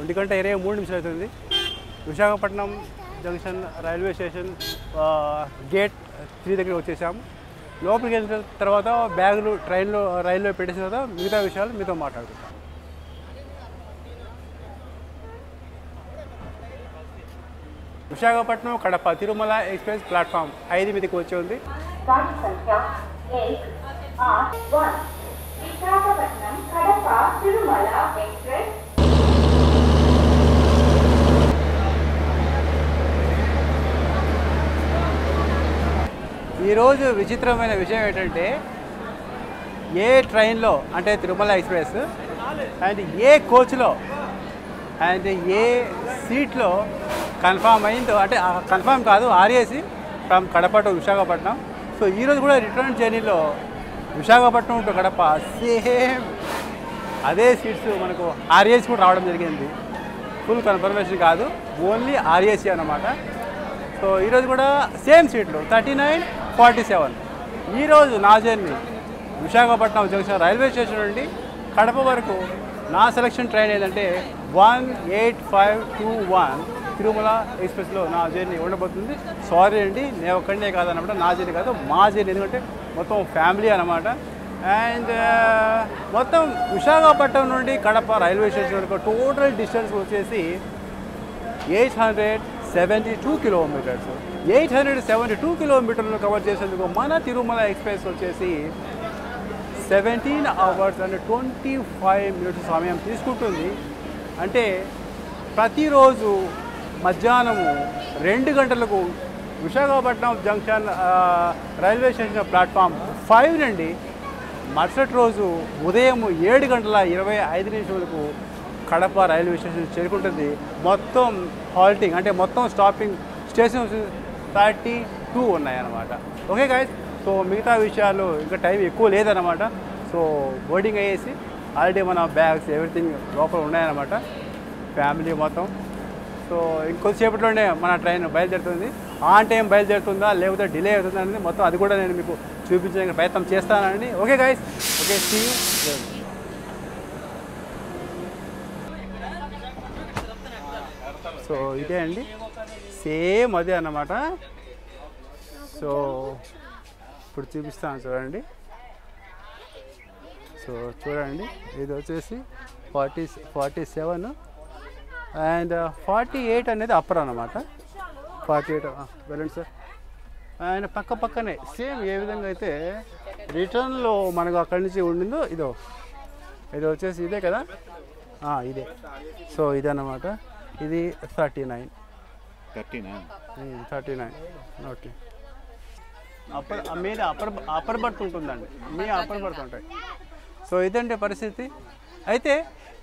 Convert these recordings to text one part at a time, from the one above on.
1:23 అవుతుంది. Visakhapatnam junction railway station gate 3 దగ్గర వచ్చేసాము. లోపలికి వెళ్ళిన తర్వాత బ్యాగులు రైల్లో పెట్టేసిన తర్వాత మిగతా విషయాలు మీతో మాట్లాడుకుంటాం. విశాఖపట్నం కడప తిరుమల ఎక్స్ప్రెస్ ప్లాట్ఫామ్ 5 మీదకి వచ్చి ఉంది. విశాఖపట్నం కడప తిరుమల ఎక్స్ప్రెస్. ఈరోజు విచిత్రమైన విషయం ఏంటంటే ఏ ట్రైన్లో అంటే తిరుమల ఎక్స్ప్రెస్ అండ్ ఏ కోచ్లో అండ్ ఏ సీట్లో కన్ఫామ్ అయిందో అంటే కన్ఫామ్ కాదు RAC from Kadapa to Visakhapatnam. So ఈరోజు కూడా రిటర్న్ జర్నీలో విశాఖపట్నం టు కడప సేమ్ అదే సీట్స్ మనకు ఆర్ఏసీ కూడా రావడం జరిగింది. ఫుల్ కన్ఫర్మేషన్ కాదు, ఓన్లీ ఆర్ఏసీ అన్నమాట. సో ఈరోజు కూడా సేమ్ సీట్లు 39, 47. ఈరోజు నా journey Visakhapatnam junction railway station నుండి కడప వరకు నా సెలక్షన్ ట్రైన్ ఏదంటే 18521 తిరుమల ఎక్స్ప్రెస్లో నా జర్నీ ఉండబోతుంది. సారీ అండి, నేను ఒక్కడే కాదన్నమాట, నా జర్నీ కాదు మా జర్నీ, ఎందుకంటే మొత్తం ఫ్యామిలీ అన్నమాట. అండ్ మొత్తం విశాఖపట్నం నుండి కడప రైల్వే స్టేషన్ వరకు టోటల్ డిస్టెన్స్ వచ్చేసి 872 కిలోమీటర్స్. 872 కిలోమీటర్లు కవర్ చేసేందుకు మన తిరుమల ఎక్స్ప్రెస్ వచ్చేసి 17 hours and 25 minutes సమయం తీసుకుంటుంది. అంటే ప్రతిరోజు మధ్యాహ్నము 2 గంటలకు Visakhapatnam junction railway station platform 5 నుండి మరుసటి రోజు ఉదయం 7:25 కడప రైల్వే స్టేషన్ చేరుకుంటుంది. మొత్తం హాల్టింగ్ అంటే మొత్తం స్టాపింగ్ స్టేషన్స్ 32 ఉన్నాయన్నమాట. ఓకే గైస్, సో మిగతా విషయాలు ఇంకా టైం ఎక్కువ లేదన్నమాట. సో బోర్డింగ్ అయ్యేసి ఆల్రెడీ మన బ్యాగ్స్ ఎవ్రీథింగ్ లోపల ఉన్నాయన్నమాట, ఫ్యామిలీ మొత్తం. సో ఇంకొద్దిసేపట్లోనే మన ట్రైన్ బయలుదేరుతుంది. ఆన్ టైం బయలుదేరుతుందా లేకపోతే డిలే అవుతుందా అనేది మొత్తం అది కూడా నేను మీకు చూపించడానికి ప్రయత్నం చేస్తానండి. Okay guys, okay, see you. So ఇదే అండి, సేమ్ అదే అన్నమాట. సో ఇప్పుడు చూపిస్తాను చూడండి. సో చూడండి, ఇది వచ్చేసి 47 అండ్ 48 అనేది అప్పర్ అన్నమాట. 48 వెళ్ళండి సార్. అండ్ పక్కనే సేమ్ ఏ విధంగా అయితే రిటర్న్లో మనకు అక్కడి నుంచి ఉండిందో ఇది వచ్చేసి ఇదే కదా, ఇదే. సో ఇదన్నమాట, ఇది 39. ఓకే, మీద అప్పర్ బర్త్ ఉంటుందండి, మీ అప్పర్ బర్త్ ఉంటాయి. సో ఇదంటే పరిస్థితి. అయితే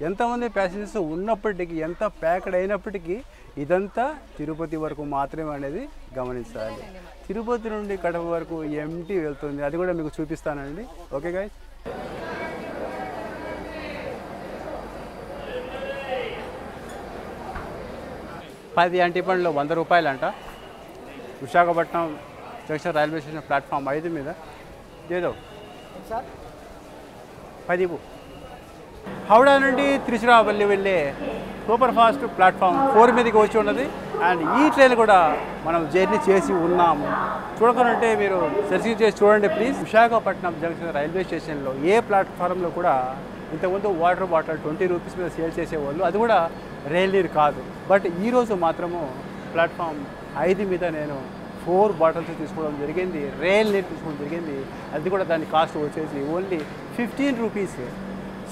ఎంతమంది ప్యాసింజర్స్ ఉన్నప్పటికీ, ఎంత ప్యాక్డ్ అయినప్పటికీ ఇదంతా తిరుపతి వరకు మాత్రమే అనేది గమనించాలి. తిరుపతి నుండి కడప వరకు ఎంటీ వెళ్తుంది, అది కూడా మీకు చూపిస్తానండి. ఓకే గైస్, పది అంటి పండ్లు 100 రూపాయలంట. Visakhapatnam junction railway station platform 5 మీద ఏదో 10. హౌడా నుండి తిరుచిరాపల్లి వెళ్ళే సూపర్ ఫాస్ట్ ప్లాట్ఫామ్ 4 మీదకి వచ్చి ఉన్నది. అండ్ ఈ ట్రైన్ కూడా మనం జర్నీ చేసి ఉన్నాము. చూడకుంటే మీరు సెర్చింగ్ చేసి చూడండి ప్లీజ్. విశాఖపట్నం జంక్షన్ రైల్వే స్టేషన్లో ఏ ప్లాట్ఫారంలో కూడా ఇంతకుముందు వాటర్ బాటిల్ 20 రూపీస్ మీద సేల్ చేసేవాళ్ళు, అది కూడా రైల్ నీరు కాదు. బట్ ఈరోజు మాత్రము ప్లాట్ఫామ్ 5 మీద నేను 4 బాటిల్స్ తీసుకోవడం జరిగింది, రైల్ నీరు తీసుకోవడం జరిగింది. అది కూడా దాని కాస్ట్ వచ్చేసి ఓన్లీ 15 రూపీస్,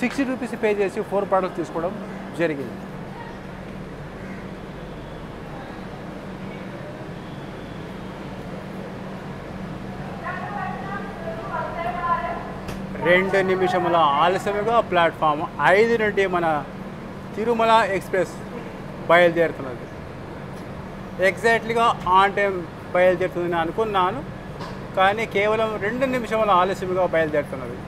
60 రూపీస్ పే చేసి 4 బాటిల్స్ తీసుకోవడం జరిగింది. రెండు నిమిషముల ఆలస్యముగా ప్లాట్ఫామ్ 5 నుండి మన తిరుమల ఎక్స్ప్రెస్ బయలుదేరుతున్నది. ఎగ్జాక్ట్లీగా ఆన్ టైం బయలుదేరుతుందని అనుకున్నాను, కానీ కేవలం 2 నిమిషముల ఆలస్యముగా బయలుదేరుతున్నది.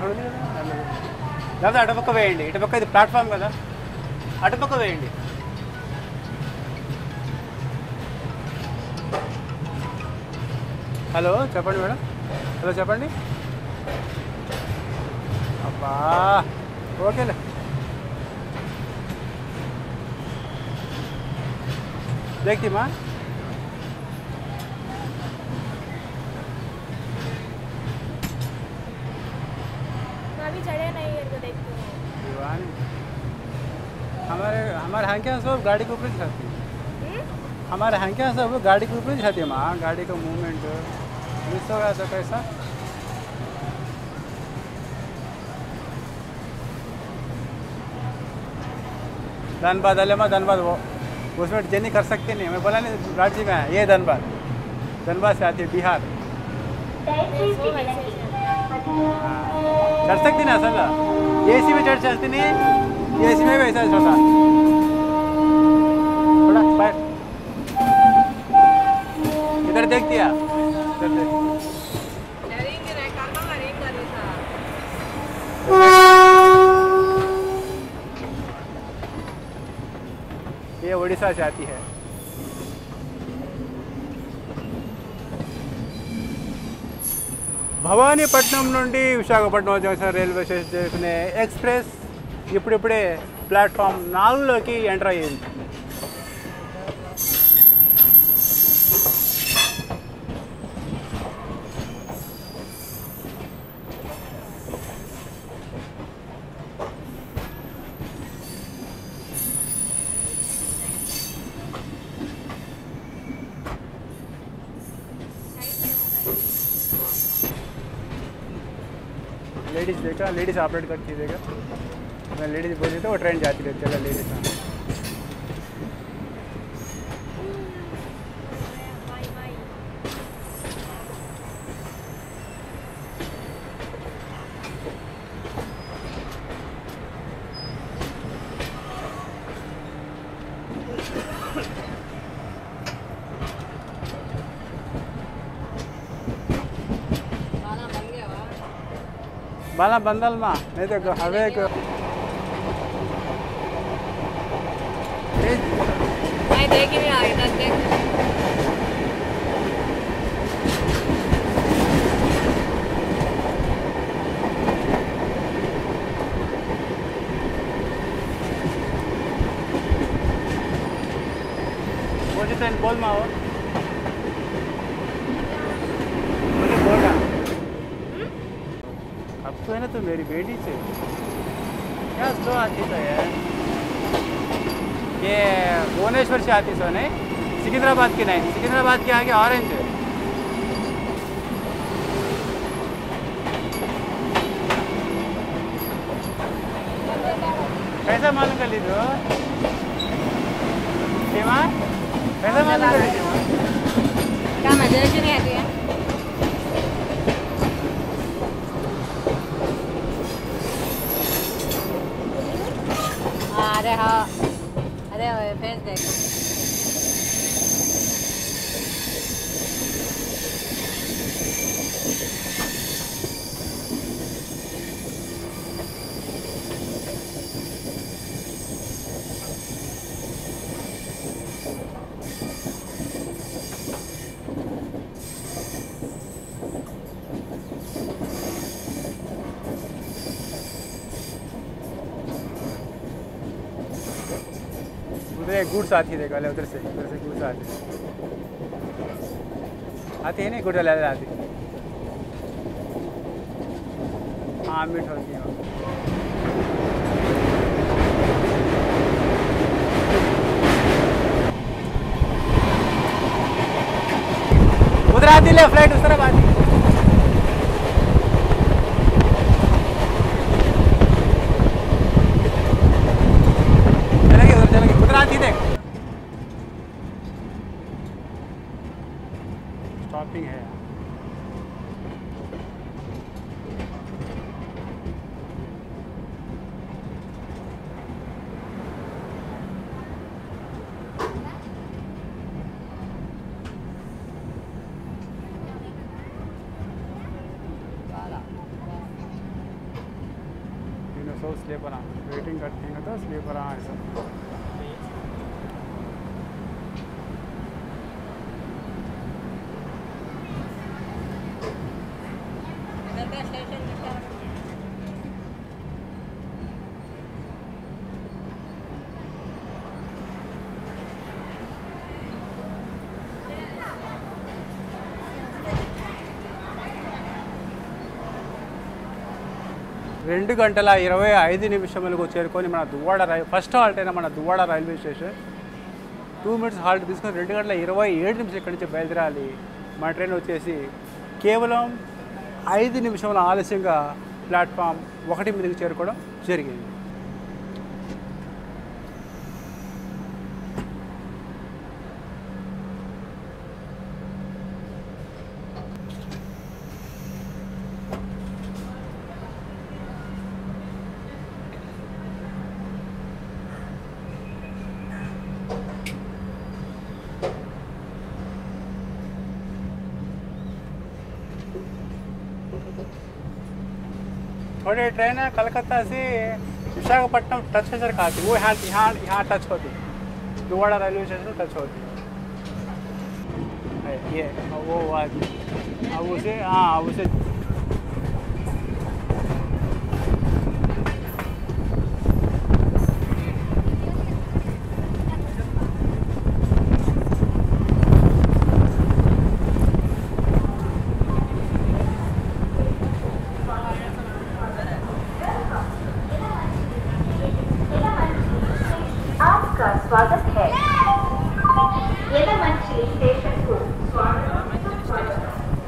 అక్కడ ఉంది కదా లేకపోతే అటుపక్క వేయండి, ఇటుపక్క ఇది ప్లాట్ఫామ్ కదా, అటుపక్క వేయండి. హలో చెప్పండి మేడం, హలో చెప్పండి. అబ్బా ఓకేలే. देखती माँ अभी चढ़े नहीं है तो देखती हूँ। दीवानी हमारे हाँ क्या सब गाड़ी के ऊपर ही जाती है, हमारे हाँ क्या सब गाड़ी के ऊपर ही जाती है माँ, गाड़ी का मूवमेंट मिस हो गया तो कैसा. धनबाद अले माँ धनबाद वो उसमें जर्नी कर सकते नहीं, मैं बोला नहीं राज्य में है ये धनबाद, धनबाद से आती है बिहार. चढ़ सकती ना असल एसी में चढ़ सकती नहीं, एसी में भी ऐसा छोटा थोड़ा बैठ इधर देख दिया इधर देख. ये उड़ीसा से आती है. భవానీపట్నం నుండి విశాఖపట్నం జంక్షన్ రైల్వే స్టేషన్ చేసుకునే ఎక్స్ప్రెస్ ఇప్పుడిప్పుడే ప్లాట్ఫామ్ 4లోకి ఎంటర్ అయ్యింది. लेडीज़ देखा, लेडीज़ ऑपरेट करती देगा, मैं लेडीज़ बोली तो वो ट्रेन जाती रहती चला लेडीज़. बाला बंदल माँ नहीं तो हवे को मैं देख ही नहीं आ इधर देख. मुझे तो बोल माँ मुझे बोल रहा अब तो है ना, तो मेरी बेटी से क्या स्लो आती तो यार, ये भुवनेश्वर से आती सो नहीं, सिकंदराबाद की नहीं, सिकंदराबाद के आगे ऑरेंज है. कैसा मालूम कर लीजिए कैसा मालूम कर लीजिए क्या मजा नहीं आती है. अरे हाँ, अरे फेस देख. उधर एक गुड्स आती है देखा ले, उधर से गुड्स आती है नहीं, गुड्स ले आती. हाँ मीट होती है. उधर आती ले फ्लाइट उस तरफ आती. आती देख स्टॉपिंग है. सो स्लीपर वेटिंग करते हैं तो स्लीपर ऐसा రెండు గంటల 25 నిమిషములకు చేరుకొని మన దువ్వాడ ఫస్ట్ హాల్ట్ అయిన మన Duvvada railway station 2 minutes halt తీసుకొని 2 గంటల 27 నిమిషాలు ఇక్కడి నుంచి బయలుదేరాలి. మన ట్రైన్ వచ్చేసి కేవలం 5 నిమిషాల ఆలస్యంగా ప్లాట్ఫామ్ 1 మీదకి చేరుకోవడం జరిగింది. थोड़ी ट्रेन है कलकत्ता से विशाखापट्टनम टच है सर खाती वो यहाँ टच होती दुवाड़ा रेलवे स्टेशन टच होती ये वो अब उसे हाँ उसे स्वागत है यलमंची स्टेशन को स्वागत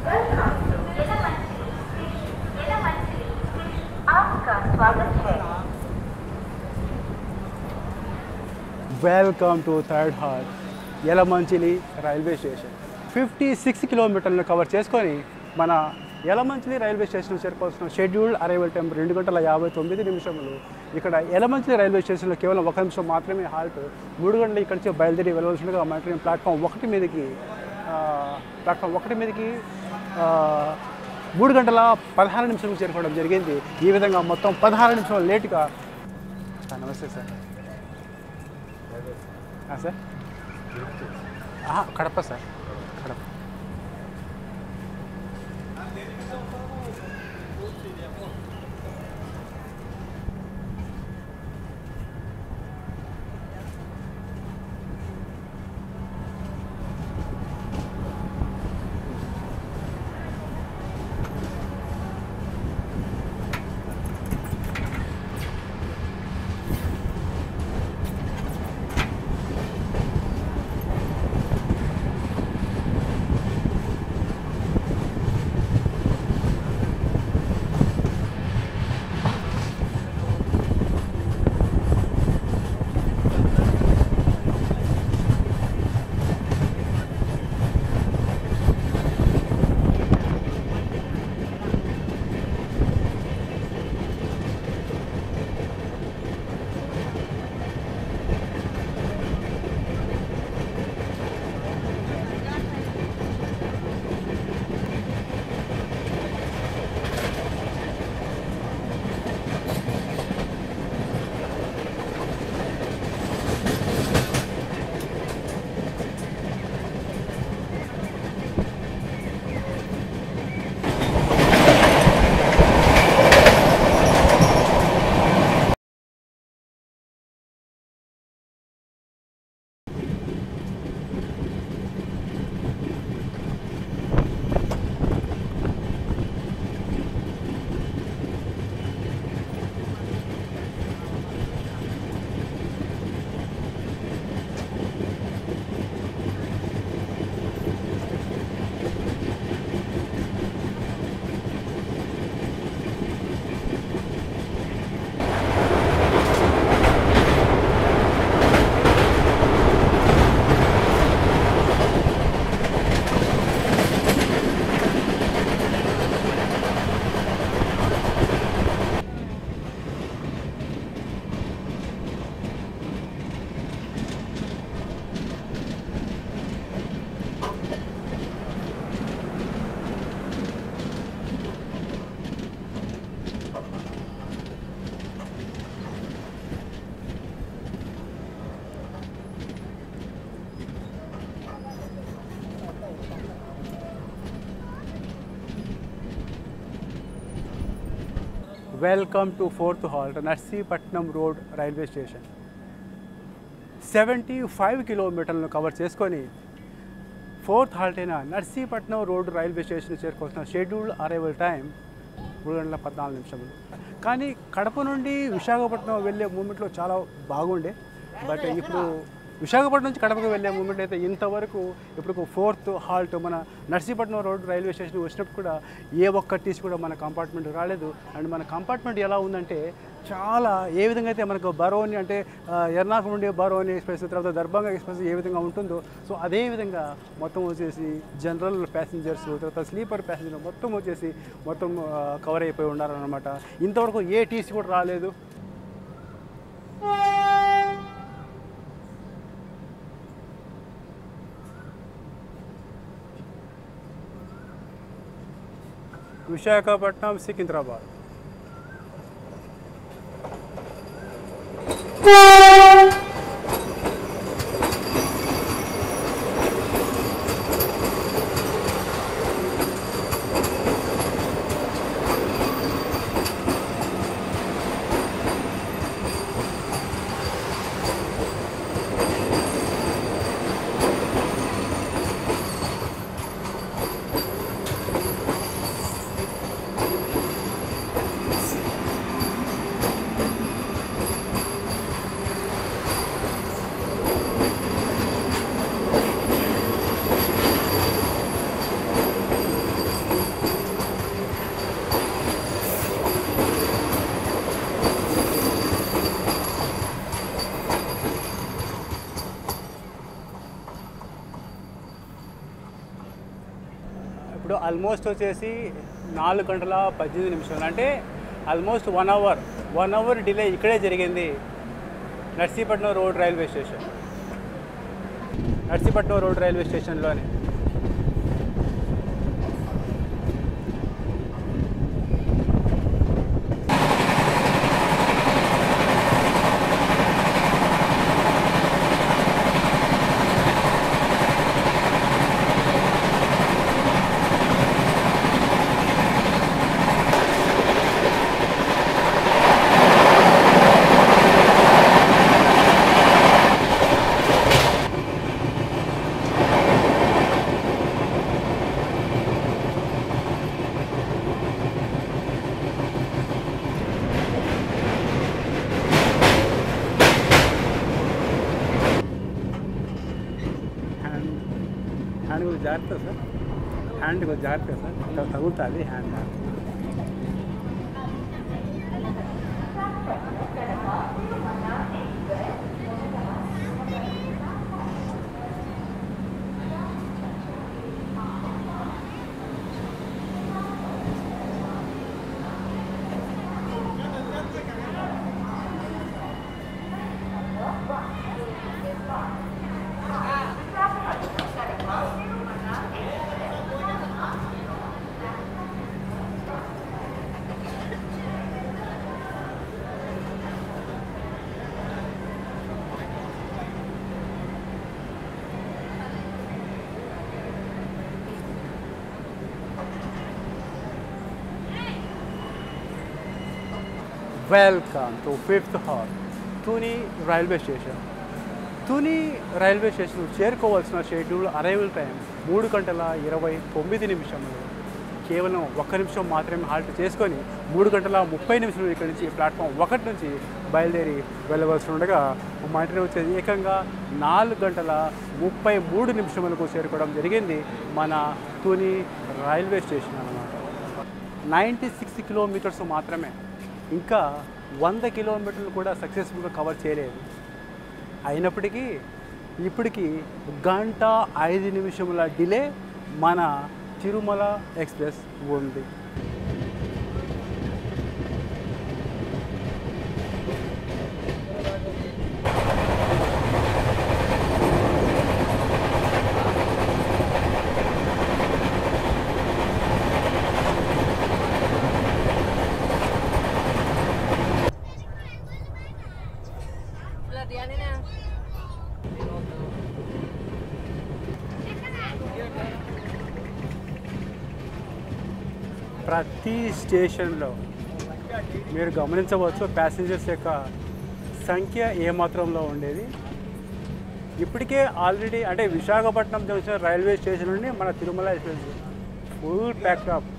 वेलकम टू यलमंची स्टेशन आपका स्वागत है. Welcome to third halt Yelamanchili railway station. 56 కిలోమీటర్లను కవర్ చేసుకొని మన యలమంచిలి రైల్వే స్టేషన్ చేరుకోవాల్సిన షెడ్యూల్డ్ అరైవల్ టైం 2 గంటల 59 నిమిషములు. ఇక్కడ యలమంచిలి రైల్వే స్టేషన్లో కేవలం 1 నిమిషం మాత్రమే హాల్ట్. 3 గంటలు ఇక్కడి నుంచి బయలుదేరి వెళ్ళవలసిందిగా మన ట్రైన్ ప్లాట్ఫామ్ 1 మీదకి 3 గంటల 16 నిమిషాలకు చేరుకోవడం జరిగింది. ఈ విధంగా మొత్తం 16 నిమిషాలు లేటుగా. నమస్తే sir. Sir Kadapa sir Kadapa. Welcome to 4th halt Narsipatnam road railway station. 75 కిలోమీటర్లను కవర్ చేసుకొని 4th హాల్ట్ అయిన నర్సీపట్నం రోడ్ రైల్వే స్టేషన్ చేరుకోవాల్సిన షెడ్యూల్ అరైవల్ టైం 3:14. కానీ కడప నుండి విశాఖపట్నం వెళ్ళే మూమెంట్లో చాలా బాగుండే. బట్ ఇప్పుడు విశాఖపట్నం నుంచి కడపకు వెళ్ళే మూమెంట్ అయితే ఇంతవరకు ఇప్పుడు 4th హాల్ట్ మన నర్సీపట్నం రోడ్ రైల్వే స్టేషన్ వచ్చినప్పుడు కూడా ఏ ఒక్క టీసీ కూడా మన కంపార్ట్మెంట్ రాలేదు. అండ్ మన కంపార్ట్మెంట్ ఎలా ఉందంటే చాలా ఏ విధంగా అయితే మనకు బరోని అంటే ఎర్నాకుళం నుండి బరోని ఎక్స్ప్రెస్ తర్వాత దర్భంగా ఎక్స్ప్రెస్ ఏ విధంగా ఉంటుందో సో అదే విధంగా మొత్తం వచ్చేసి జనరల్ ప్యాసింజర్స్ తర్వాత స్లీపర్ ప్యాసింజర్ మొత్తం వచ్చేసి మొత్తం కవర్ అయిపోయి ఉన్నారనమాట. ఇంతవరకు ఏ టీసీ కూడా రాలేదు. విశాఖపట్నం సికింద్రాబాద్. ఇప్పుడు ఆల్మోస్ట్ వచ్చేసి 4:18 అంటే ఆల్మోస్ట్ 1 అవర్ డిలే ఇక్కడే జరిగింది Narsipatnam road railway station. Narsipatnam road railway స్టేషన్లోనే హ్యాండ్ కొంచెం జాగ్రత్త సార్, హ్యాండ్ కొంచెం జాగ్రత్త సార్, తగులుతుంది hand. Welcome to 5th halt Tuni railway station. Tuni railway station చేరుకోవాల్సిన షెడ్యూల్ అరైవల్ టైం 3:29. కేవలం 1 నిమిషం మాత్రమే హాల్ట్ చేసుకొని 3:30 ఇక్కడి నుంచి ప్లాట్ఫామ్ 1 నుంచి బయలుదేరి వెళ్ళవలసి ఉండగా మా ఇంటిని వచ్చేది ఏకంగా 4:33 చేరుకోవడం జరిగింది మన తుని రైల్వే స్టేషన్ అన్నమాట. 96 కిలోమీటర్స్ మాత్రమే, ఇంకా 100 కిలోమీటర్లు కూడా సక్సెస్ఫుల్గా కవర్ చేయలేదు. అయినప్పటికీ ఇప్పటికీ 1:05 డిలే మన తిరుమల ఎక్స్ప్రెస్ ఉంది. ప్రతి స్టేషన్లో మీరు గమనించవచ్చు ప్యాసింజర్స్ యొక్క సంఖ్య ఏమాత్రంలో ఉండేది. ఇప్పటికే ఆల్రెడీ అంటే విశాఖపట్నం జంక్షన్ రైల్వే స్టేషన్ నుండి మన తిరుమల ఎక్స్ప్రెస్ ఫుల్ ప్యాక్అప్.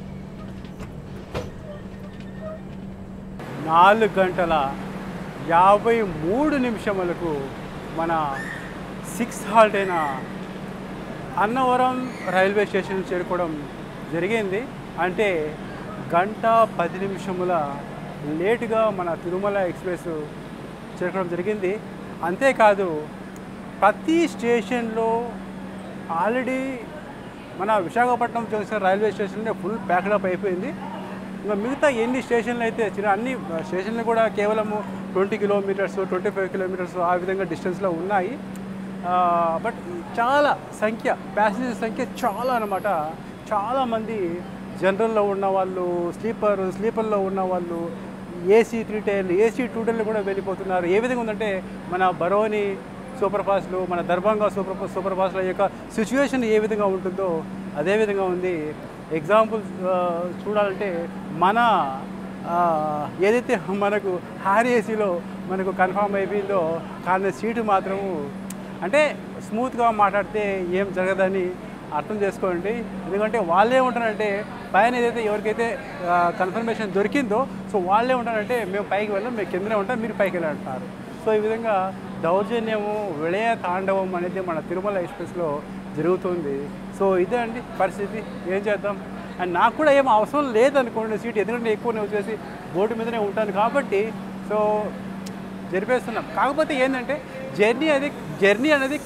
4:53 మన 6 హాల్ట్ అయిన అన్నవరం రైల్వే స్టేషన్ చేరుకోవడం జరిగింది. అంటే 1:10 లేటుగా మన తిరుమల ఎక్స్ప్రెస్ చేరుకోవడం జరిగింది. అంతేకాదు ప్రతి స్టేషన్లో ఆల్రెడీ మన Visakhapatnam junction railway station full pack up అయిపోయింది. ఇంకా మిగతా ఎన్ని స్టేషన్లు అయితే అన్ని స్టేషన్లు కూడా కేవలము 20 కిలోమీటర్స్ 25 కిలోమీటర్స్ ఆ విధంగా డిస్టెన్స్లో ఉన్నాయి. బట్ చాలా సంఖ్య ప్యాసింజర్ సంఖ్య చాలా అన్నమాట. చాలామంది జనరల్లో ఉన్న వాళ్ళు, స్లీపర్లో ఉన్న వాళ్ళు, ఏసీ 3 టైర్లు, ఏసీ 2 టైర్లు కూడా వెళ్ళిపోతున్నారు. ఏ విధంగా ఉందంటే మన బరోని సూపర్ ఫాస్ట్లు, మన దర్భంగా సూపర్ ఫాస్ట్ల యొక్క సిచ్యువేషన్ ఏ విధంగా ఉంటుందో అదే విధంగా ఉంది. ఎగ్జాంపుల్ చూడాలంటే మన ఏదైతే మనకు హార్ ఏసీలో మనకు కన్ఫామ్ అయిపోయిందో కానీ సీటు మాత్రము అంటే స్మూత్గా మాట్లాడితే ఏం జరగదని అర్థం చేసుకోండి. ఎందుకంటే వాళ్ళే ఉంటారంటే పైన ఏదైతే ఎవరికైతే కన్ఫర్మేషన్ దొరికిందో సో వాళ్ళే ఉంటారంటే మేము పైకి వెళ్ళాం, మేము కిందనే ఉంటాం, మీరు పైకి వెళ్ళంటున్నారు. సో ఈ విధంగా దౌర్జన్యము, విలయ తాండవం అనేది మన తిరుమల ఎక్స్ప్రెస్లో జరుగుతుంది. సో ఇదే అండి పరిస్థితి. ఏం చేద్దాం. అండ్ నాకు కూడా ఏం అవసరం లేదనుకోండి సీట్, ఎందుకంటే ఎక్కువ నేను వచ్చేసి బోర్డు మీదనే ఉంటాను కాబట్టి సో జరిపేస్తున్నాం. కాకపోతే ఏంటంటే జర్నీ అనేది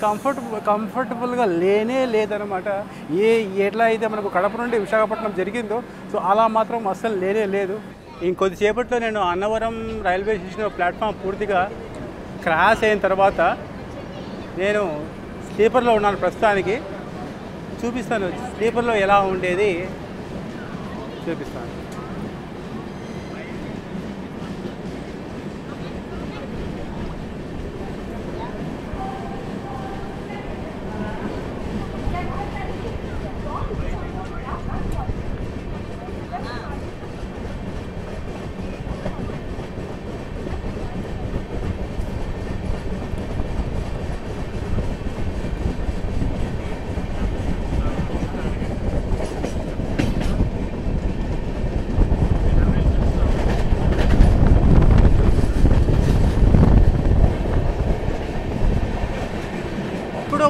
కంఫర్టబుల్గా లేదనమాట. ఎట్లా అయితే మనకు కడప నుండి విశాఖపట్నం జరిగిందో సో అలా మాత్రం అస్సలు లేదు. ఇంకొద్దిసేపట్లో నేను అన్నవరం రైల్వే స్టేషన్ ప్లాట్ఫామ్ పూర్తిగా క్రాస్ అయిన తర్వాత నేను స్లీపర్లో ఉన్నాను. ప్రస్తుతానికి చూపిస్తాను స్లీపర్లో ఎలా ఉండేది చూపిస్తాను.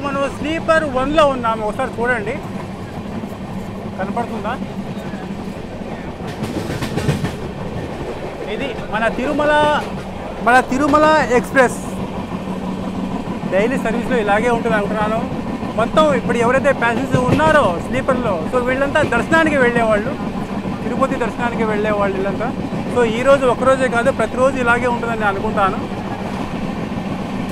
మనం స్లీపర్ 1లో ఉన్నాము. ఒకసారి చూడండి, కనపడుతుందా? ఇది మన తిరుమల ఎక్స్ప్రెస్ డైలీ సర్వీస్లో ఇలాగే ఉంటుంది అనుకున్నాను. మొత్తం ఇప్పుడు ఎవరైతే ప్యాసింజర్స్ ఉన్నారో స్లీపర్లో సో వీళ్ళంతా దర్శనానికి వెళ్ళేవాళ్ళు, తిరుపతి దర్శనానికి వెళ్ళేవాళ్ళు వీళ్ళంతా. సో ఈరోజు ఒకరోజే కాదు ప్రతిరోజు ఇలాగే ఉంటుందని అనుకుంటాను.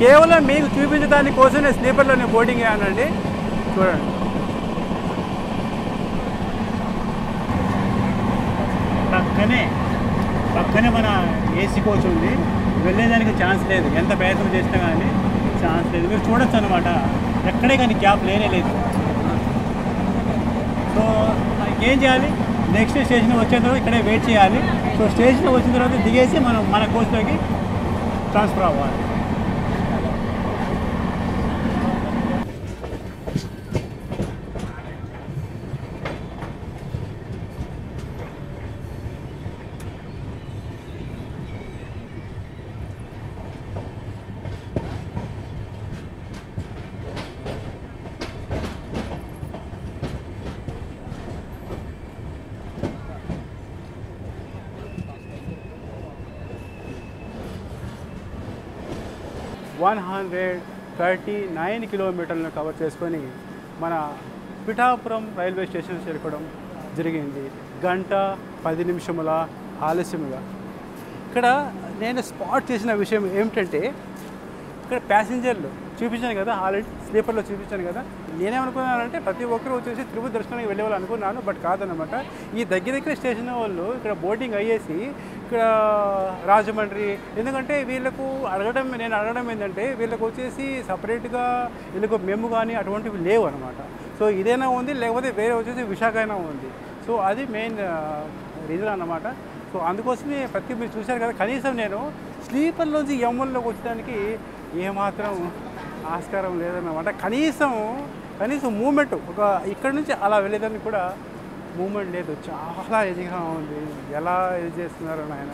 కేవలం మీకు చూపించడానికి కోసం నేను స్లీపర్లో నేను బోర్డింగ్ అయ్యానండి. చూడండి, పక్కనే మన ఏసీ కోచ్ ఉంది. వెళ్ళేదానికి ఛాన్స్ లేదు, ఎంత ప్రయత్నం చేసినా కానీ ఛాన్స్ లేదు. మీరు చూడొచ్చు అనమాట, ఎక్కడే కానీ గ్యాప్ లేదు. సో ఏం చేయాలి, నెక్స్ట్ స్టేషన్ వచ్చే తర్వాత ఇక్కడే వెయిట్ చేయాలి. సో స్టేషన్ వచ్చిన తర్వాత దిగేసి మనం మన కోచ్లోకి ట్రాన్స్ఫర్ అవ్వాలి. (139 కిలోమీటర్లను కవర్ చేసుకొని మన పిఠాపురం రైల్వే స్టేషన్ చేరుకోవడం జరిగింది. 1:10 ఆలస్యముగా. ఇక్కడ నేను స్పాట్ చేసిన విషయం ఏమిటంటే ఇక్కడ ప్యాసింజర్లు చూపించాను కదా, ఆల్రెడీ స్లీపర్లో చూపించాను కదా. నేనేమనుకున్నానంటే ప్రతి ఒక్కరు వచ్చేసి తిరుపతి దర్శనానికి వెళ్ళే వాళ్ళు అనుకున్నాను, బట్ కాదనమాట. ఈ దగ్గర స్టేషన్ వాళ్ళు ఇక్కడ బోర్డింగ్ అయ్యేసి ఇక్కడ రాజమండ్రి, ఎందుకంటే వీళ్ళకు నేను అడగడం ఏంటంటే వీళ్ళకు వచ్చేసి సపరేట్గా వీళ్ళకు మేము కానీ అటువంటివి లేవు అనమాట. సో ఇదైనా ఉంది, లేకపోతే వేరే వచ్చేసి విశాఖ అయినా ఉంది. సో అది మెయిన్ రీజన్ అన్నమాట. సో అందుకోసమే ప్రతి మీరు చూశారు కదా, కనీసం నేను స్లీపర్లోంచి M1లోకి వచ్చడానికి ఏమాత్రం ఆస్కారం లేదన్నమాట. కనీసం మూమెంట్ ఒక ఇక్కడ నుంచి అలా వెళ్ళేదానికి కూడా మూమెంట్ లేదు. చాలా ఇదిగా ఉంది. ఎలా ఇది చేస్తున్నారో నాయన.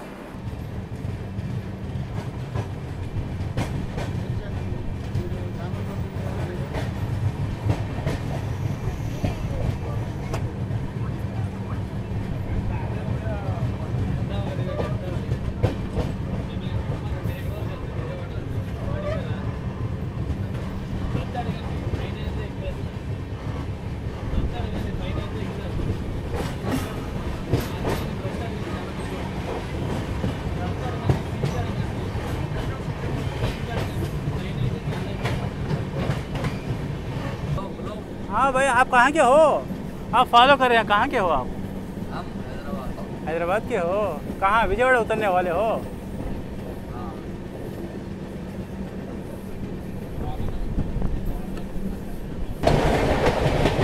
हाँ भाई, आप कहाँ के हो? आप फॉलो कर रहे हैं, कहाँ के हो आप? हैदराबाद के हो? कहाँ, विजयवाड़ा उतरने वाले हो?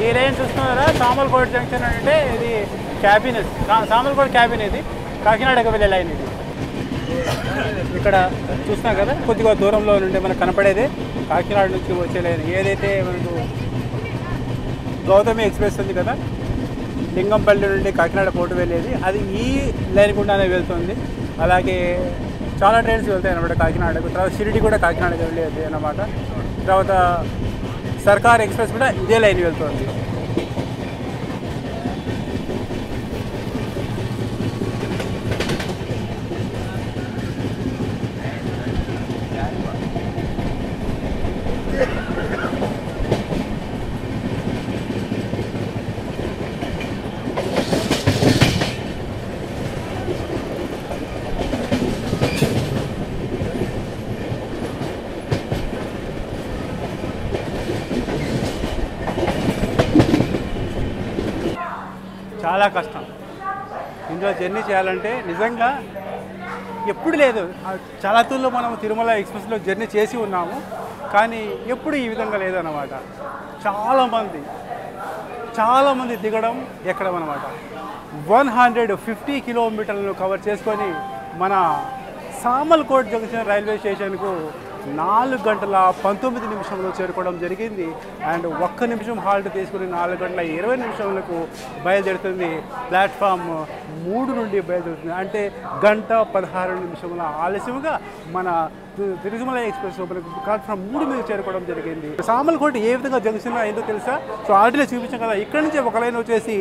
ఈ లైన్ చూస్తున్నారా, సామర్లకోట జంక్షన్ అంటే ఇది క్యాబిన్. సామర్లకోట క్యాబిన్ ఇది, కాకినాడకు వెళ్ళే లైన్ ఇది. ఇక్కడ చూస్తున్నాం కదా, కొద్దిగా దూరంలో నుండి మనకు కనపడేది కాకినాడ నుంచి వచ్చే లైన్. ఏదైతే మనకు గౌతమి ఎక్స్ప్రెస్ ఉంది కదా, లింగంపల్లి నుండి కాకినాడ పోర్టు వెళ్ళేది, అది ఈ లైన్ గుండానే వెళ్తుంది. అలాగే చాలా ట్రైన్స్ వెళ్తాయి అన్నమాట కాకినాడకు. తర్వాత షిరిడి కూడా కాకినాడకు వెళ్ళేది అన్నమాట. తర్వాత సర్కార్ ఎక్స్ప్రెస్ కూడా ఇదే లైన్ వెళ్తుంది. చాలా కష్టం ఇందులో జర్నీ చేయాలంటే. నిజంగా ఎప్పుడు లేదు. చాలా తూర్లో మనం తిరుమల ఎక్స్ప్రెస్లో జర్నీ చేసి ఉన్నాము, కానీ ఎప్పుడు ఈ విధంగా లేదన్నమాట. చాలామంది దిగడం ఎక్కడం అనమాట. 150 కిలోమీటర్లను కవర్ చేసుకొని మన సామర్లకోట జంక్షన్ రైల్వే స్టేషన్కు 4 గంటల 19 నిమిషంలో చేరుకోవడం జరిగింది. అండ్ 1 నిమిషం హాల్ట్ తీసుకుని 4 గంటల 20 నిమిషాలకు బయలుదేరుతుంది. ప్లాట్ఫామ్ 3 నుండి బయలుదేరుతుంది. అంటే 1 గంట 16 నిమిషముల ఆలస్యంగా మన తిరుమల ఎక్స్ప్రెస్ ప్లాట్ఫామ్ 3 మీద చేరుకోవడం జరిగింది. సామర్లకోట ఏ విధంగా జంక్షన్ అయిందో తెలుసా? సో ఆల్రెడీ చూపించాం కదా, ఇక్కడ నుంచి ఒక లైన్ వచ్చేసి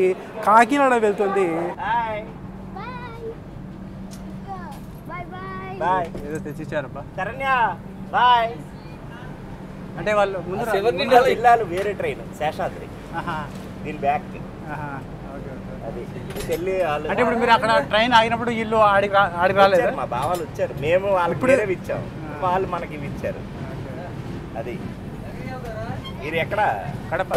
కాకినాడ వెళ్తుంది. ఏదో తెచ్చిచ్చారబ్బా. బాయ్ అంటే వాళ్ళు ముందు జిల్లాలు వేరే ట్రైన్ శేషాద్రి, దీని బ్యాక్ అది చెల్లి. అంటే ఇప్పుడు మీరు అక్కడ ట్రైన్ ఆగినప్పుడు ఇల్లు ఆడికి రాలేదు? మా బావాలు వచ్చారు, మేము వాళ్ళకి వేరే ఇచ్చాం, వాళ్ళు మనకి ఇవి ఇచ్చారు. అది మీరు ఎక్కడ? Kadapa.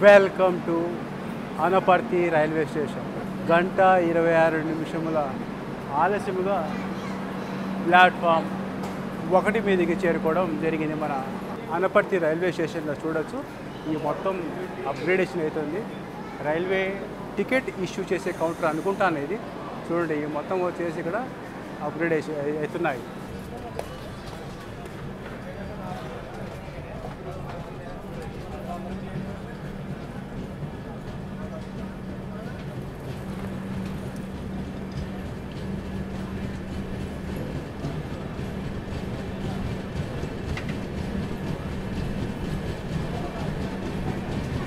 Welcome to Anaparthi railway station. 1:26 ఆలస్యముగా ప్లాట్ఫామ్ 1 మీదకి చేరుకోవడం జరిగింది. మన అనపర్తి రైల్వే స్టేషన్లో చూడొచ్చు ఈ మొత్తం అప్గ్రేడేషన్ అవుతుంది. రైల్వే టికెట్ ఇష్యూ చేసే కౌంటర్ అనుకుంటాను ఇది. చూడండి ఈ మొత్తం వచ్చేసి ఇక్కడ అప్గ్రేడేషన్ అవుతున్నాయి.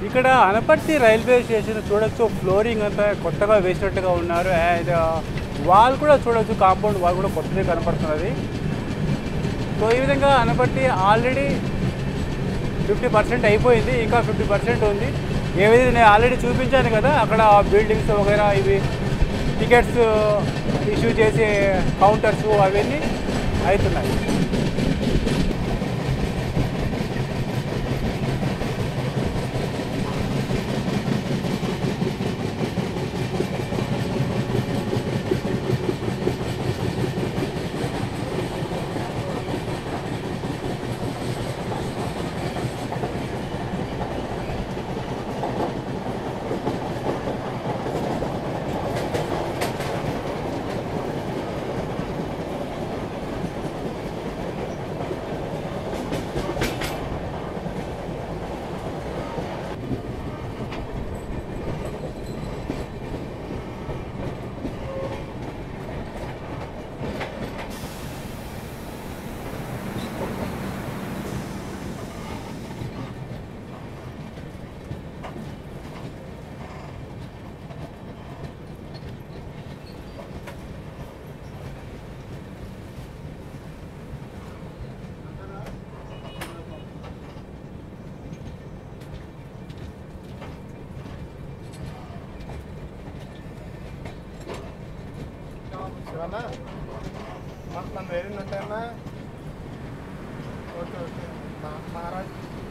ఇక్కడ అనపర్తి రైల్వే స్టేషన్ చూడొచ్చు, ఫ్లోరింగ్ అంతా కొత్తగా వేసినట్టుగా ఉన్నారు. అండ్ వాల్ కూడా చూడొచ్చు, కాంపౌండ్ వాల్ కూడా కొత్తగా కనపడుతున్నది. సో ఈ విధంగా అనపర్తి ఆల్రెడీ 50% అయిపోయింది, ఇంకా 50% ఉంది. ఏవైతే నేను ఆల్రెడీ చూపించాను కదా, అక్కడ బిల్డింగ్స్ వగైరా ఇవి టికెట్స్ ఇష్యూ చేసే కౌంటర్స్ అవన్నీ అవుతున్నాయి. శివన్నా మన వేరే ఉంటాయన్నా. ఓకే ఓకే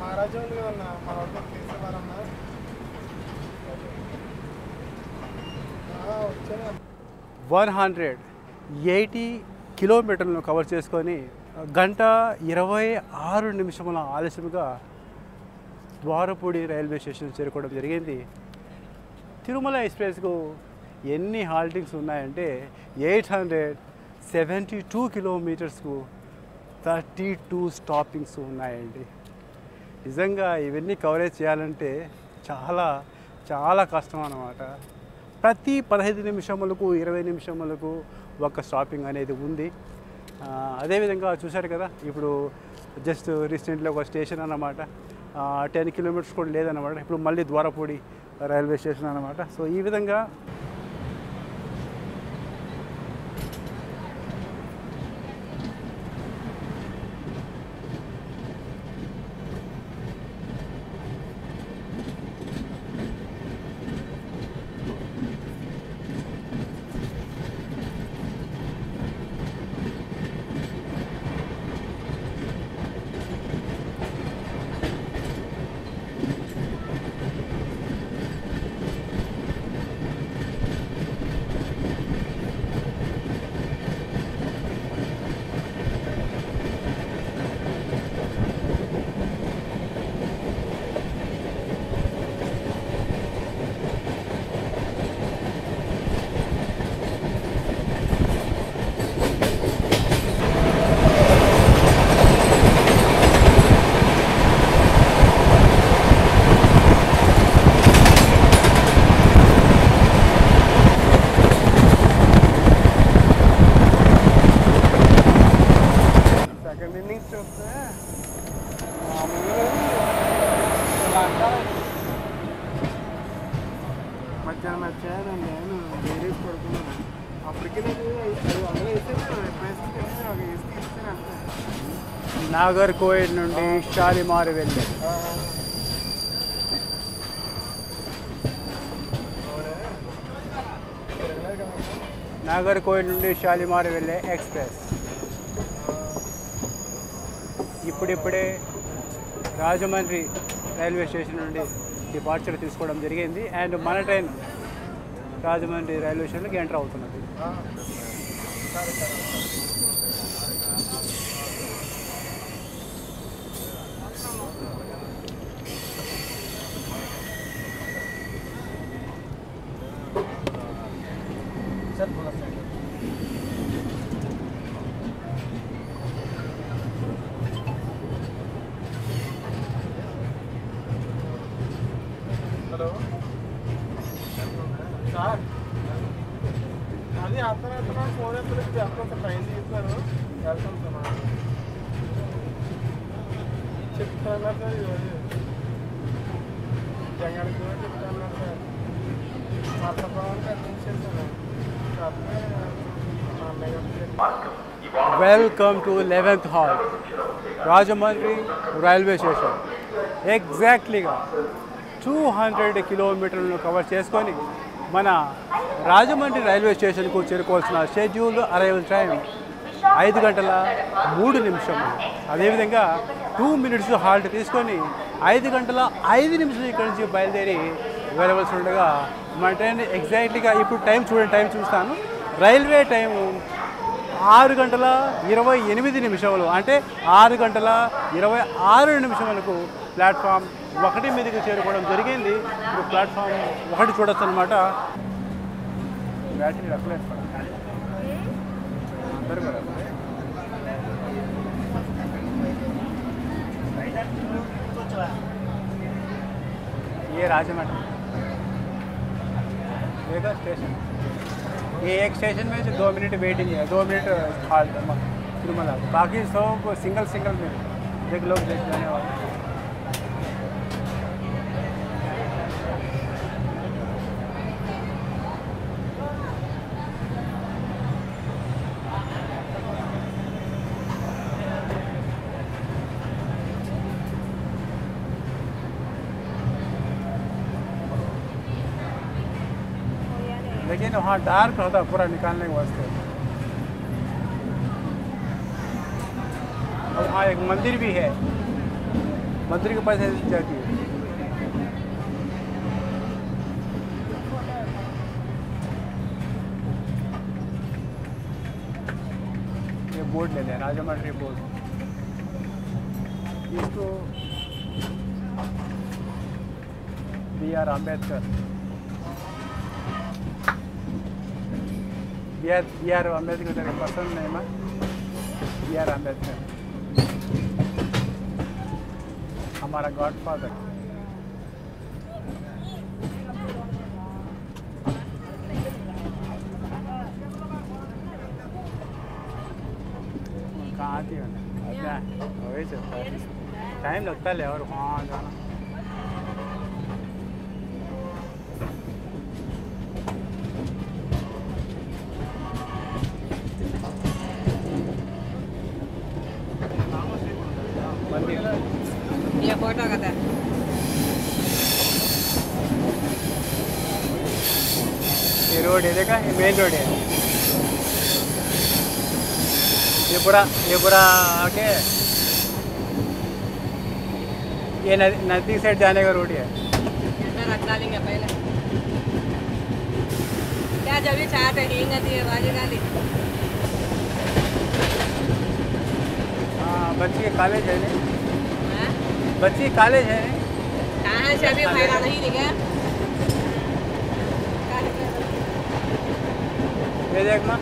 మహారాజు ఉంది కదన్నా, మన వద్ద తీసేవారన్నా. వచ్చాను. 180 కిలోమీటర్లను కవర్ చేసుకొని 1:26 ఆలస్యంగా ద్వారపూడి రైల్వే స్టేషన్ చేరుకోవడం జరిగింది. తిరుమల ఎక్స్ప్రెస్కు ఎన్ని హాల్టింగ్స్ ఉన్నాయంటే 872 కిలోమీటర్స్కు 32 స్టాపింగ్స్ ఉన్నాయండి. నిజంగా ఇవన్నీ కవరేజ్ చేయాలంటే చాలా చాలా కష్టం అన్నమాట. ప్రతి 15 నిమిషములకు 20 నిమిషములకు ఒక స్టాపింగ్ అనేది ఉంది. అదేవిధంగా చూశారు కదా, ఇప్పుడు జస్ట్ రీసెంట్లీ ఒక స్టేషన్ అన్నమాట, 10 కిలోమీటర్స్ కూడా లేదన్నమాట. ఇప్పుడు మళ్ళీ ద్వారపూడి రైల్వే స్టేషన్ అన్నమాట. సో ఈ విధంగా మధ్యాహ్నం వచ్చానండి, నేను వేరే పడుకున్నాను. అప్పటికి నాకు 500 వేస్తే నాగర్కోయిల్ నుండి షాలిమార్ వెళ్ళి నాగర్కోయిల్ నుండి షాలిమార్ వెళ్ళే ఎక్స్ప్రెస్ ఇప్పుడిప్పుడే రాజమండ్రి రైల్వే స్టేషన్ నుండి డిపార్చర్ తీసుకోవడం జరిగింది. అండ్ మన ట్రైన్ రాజమండ్రి రైల్వే స్టేషన్కి ఎంటర్ అవుతున్నది. హలో సార్, అది అతను ఫోన్ ఎప్పుడు వెళ్తాం సార్, ట్రైన్ తీస్తారు వెళ్తాం సార్. చెప్తాను సార్, జంగానికి కూడా చెప్తాను సార్. మార్చపోవాలని admission sir. Welcome to 11th halt Rajahmundry railway station. ఎగ్జాక్ట్లీగా 200 కిలోమీటర్లను కవర్ చేసుకొని మన రాజమండ్రి రైల్వే స్టేషన్కు చేరుకోవాల్సిన షెడ్యూల్ అరైవల్ టైం 5 గంటల 3 నిమిషములు. అదేవిధంగా 2 minutes హాల్ట్ తీసుకొని 5 గంటల 5 నిమిషాలు ఇక్కడి నుంచి బయలుదేరి వెళ్ళవలసి ఉండగా మన ట్రైన్ ఎగ్జాక్ట్లీగా ఇప్పుడు టైం చూడండి, టైం చూస్తాను. రైల్వే టైము 6 గంటల 28 నిమిషములు, అంటే 6 గంటల 26 నిమిషములకు ప్లాట్ఫామ్ 1 మీదకి చేరుకోవడం జరిగింది. ఇప్పుడు ప్లాట్ఫామ్ 1 చూడొచ్చు అనమాట. బ్యాటరీ రక్కలేదు అందరు కూడా. ये राजमंड्री देखा स्टेशन, ये एक स्टेशन में 2 मिनट वेटिंग है, 2 मिनट हाल्ट तिरुमला, बाकी सब सिंगल सिंगल में देख लोग देख जाने वाले. लेकिन वहाँ डार्क होता पूरा निकालने के वास्ते. और वहाँ एक मंदिर भी है, मंदिर के पास जाती है. ये बोर्ड ले लें, राजमंड्री बोर्ड. इसको BR अम्बेडकर, BR अम्बेडकर तेरे पसंद नहीं माँ? BR अम्बेडकर हमारा गॉडफादर. कहाँ आती है? अच्छा वही चलता है, टाइम लगता है और वहाँ जाना. ये फोटो का था. ये रोड है, देखा ये मेन रोड है. ये पूरा आके ये नदी साइड जाने का रोड है. रख डालेंगे पहले क्या, जब भी चाहते हींग आती है बाजी डाली. हाँ बच्ची के कॉलेज है नहीं, बच्ची कॉलेज है कहाँ से अभी फायदा नहीं दिखा. ये देख माँ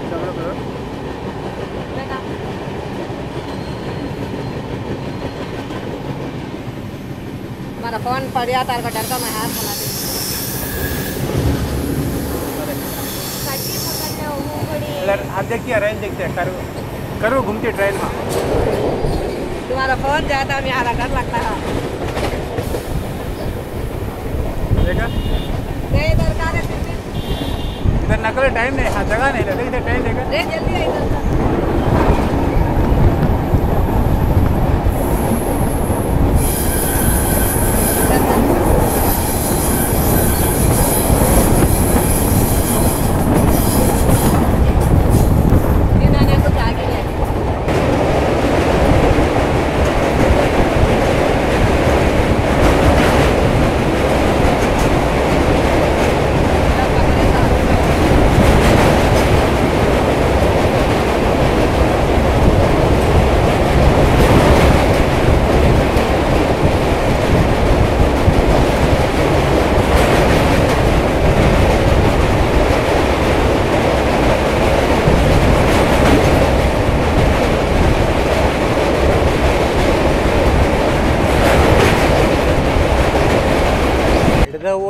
चलो करो. हमारा फोन पड़ गया तार का डर का मैं हाथ बना दी. कटी पकड़ना वो बड़ी अब देखिए रेंज देखते हैं, करो घूमती ट्रेन में. तुम्हारा फोन जाता है यहाँ डर लगता है. देखा नहीं इधर का है, इधर नकल टाइम नहीं, हाँ जगह नहीं लगता इधर ट्रेन देखा. जल्दी है इधर का.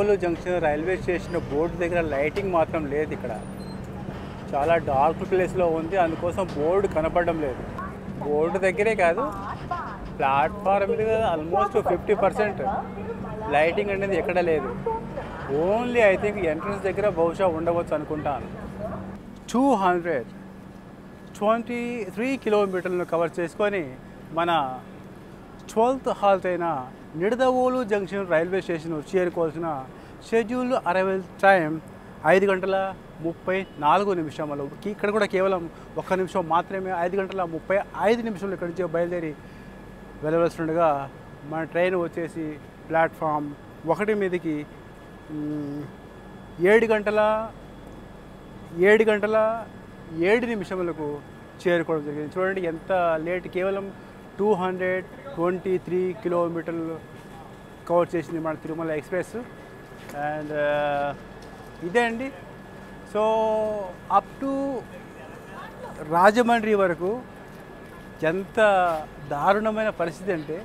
Nidadavolu junction railway station board దగ్గర లైటింగ్ మాత్రం లేదు. ఇక్కడ చాలా డార్క్ ప్లేస్లో ఉంది, అందుకోసం బోర్డు కనపడడం లేదు. బోర్డు దగ్గరే కాదు, ప్లాట్ఫామ్ మీద ఆల్మోస్ట్ 50% లైటింగ్ అనేది ఎక్కడ లేదు. ఓన్లీ ఐ థింక్ ఎంట్రన్స్ దగ్గర బహుశా ఉండవచ్చు అనుకుంటాను. 223 కిలోమీటర్లను కవర్ చేసుకొని మన 12th హాల్ట్ అయిన నిడదవోలు జంక్షన్ రైల్వే స్టేషన్ చేరుకోవాల్సిన షెడ్యూల్ అరైవల్ టైం 5 గంటల 34 నిమిషాలు. ఇక్కడ కూడా కేవలం 1 నిమిషం మాత్రమే. 5 గంటల 35 నిమిషాలు ఇక్కడి నుంచి బయలుదేరి వెళ్ళవలసిండగా మన ట్రైన్ వచ్చేసి ప్లాట్ఫామ్ 1 మీదకి 7 గంటల 7 నిమిషములకు చేరుకోవడం జరిగింది. చూడండి ఎంత లేట్, కేవలం 223 కిలోమీటర్లు కవర్ చేసింది మన తిరుమల ఎక్స్ప్రెస్. అండ్ ఇదే అండి. సో అప్ టు రాజమండ్రి వరకు ఎంత దారుణమైన పరిస్థితి అంటే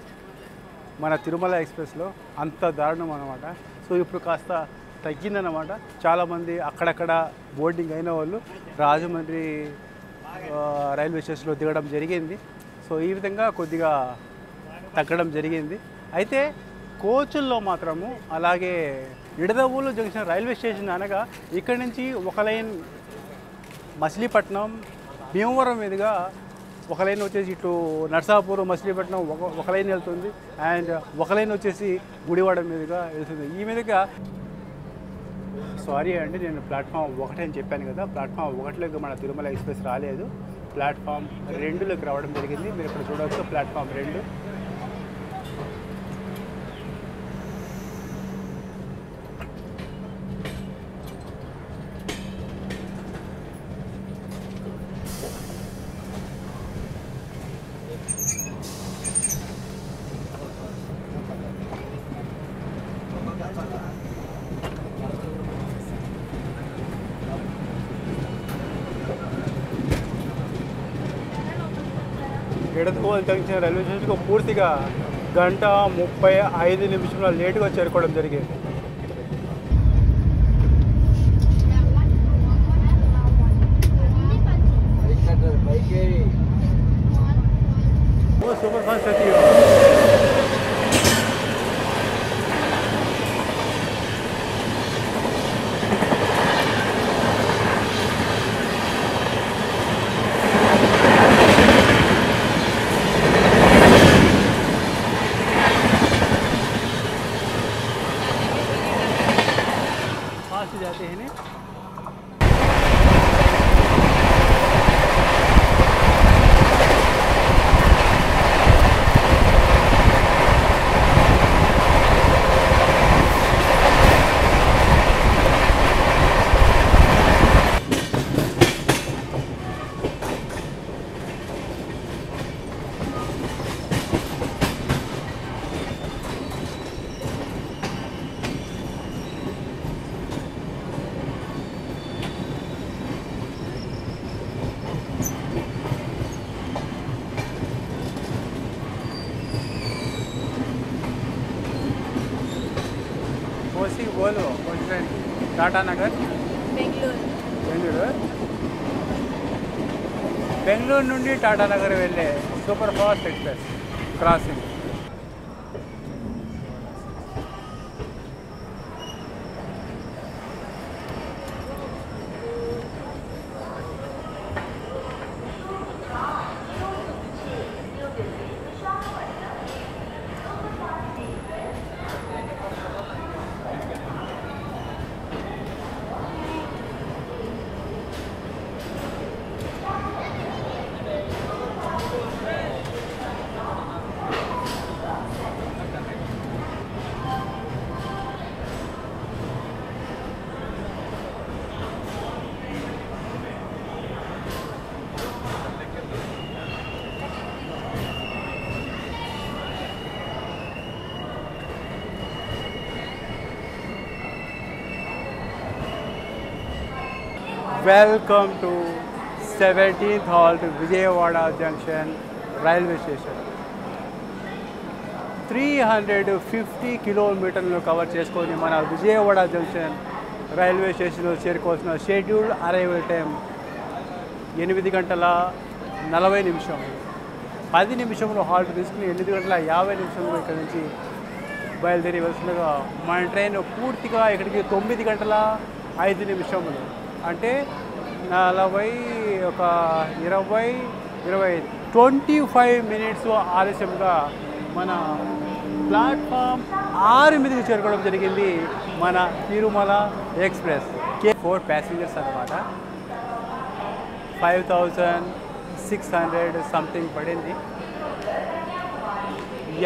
మన తిరుమల ఎక్స్ప్రెస్లో అంత దారుణం అన్నమాట. సో ఇప్పుడు కాస్త తగ్గిందన్నమాట. చాలామంది అక్కడక్కడ బోర్డింగ్ అయిన వాళ్ళు రాజమండ్రి రైల్వే స్టేషన్లో దిగడం జరిగింది. సో ఈ విధంగా కొద్దిగా తగ్గడం జరిగింది. అయితే కోచుల్లో మాత్రము అలాగే నిడదవోలు జంక్షన్ రైల్వే స్టేషన్ అనగా ఇక్కడి నుంచి ఒక లైన్ మచిలీపట్నం భీమవరం మీదుగా ఒక లైన్ వచ్చేసి ఇటు నర్సాపూర్ మచిలీపట్నం ఒక లైన్ వెళ్తుంది. అండ్ ఒక లైన్ వచ్చేసి గుడివాడ మీదుగా వెళ్తుంది. ఈ మీదుగా సారీ అండి, నేను ప్లాట్ఫామ్ 1 అని చెప్పాను కదా, ప్లాట్ఫామ్ 1లోకి మన తిరుమల ఎక్స్ప్రెస్ రాలేదు, ప్లాట్ఫామ్ 2లోకి రావడం జరిగింది. మీరు ఇక్కడ చూడవచ్చు ప్లాట్ఫామ్ 2. నిడదవోలు జంక్షన్ రైల్వే స్టేషన్కు పూర్తిగా 1:35 నిమిషాల లేటుగా చేరుకోవడం జరిగింది. సూపర్ ఫాస్ట్ అయితే जाते हैं ना. बोलो टाटा नगर బెంగళూరు నుండి టాటా నగర్ వెళ్ళే super fast express crossing. Welcome to 17th halt Vijayawada Junction railway station. 350 కిలోమీటర్లను కవర్ చేసుకొని మన విజయవాడ జంక్షన్ రైల్వే స్టేషన్లో చేరుకోవాల్సిన షెడ్యూల్డ్ అరైవల్ టైం 8 గంటల 40 నిమిషాలు. 10 నిమిషంలో హాల్ట్ తీసుకుని 8 గంటల 50 నిమిషంలో ఇక్కడ నుంచి బయలుదేరి వస్తుండగా మన ట్రైన్ పూర్తిగా ఇక్కడికి 9 గంటల 5 నిమిషములు, అంటే 25 మినిట్స్ ఆలస్యంగా మన ప్లాట్ఫామ్ 6 మీదకి చేరుకోవడం జరిగింది మన తిరుమల ఎక్స్ప్రెస్. K4 ప్యాసింజర్స్ అన్నమాట. 5600 సంథింగ్ పడింది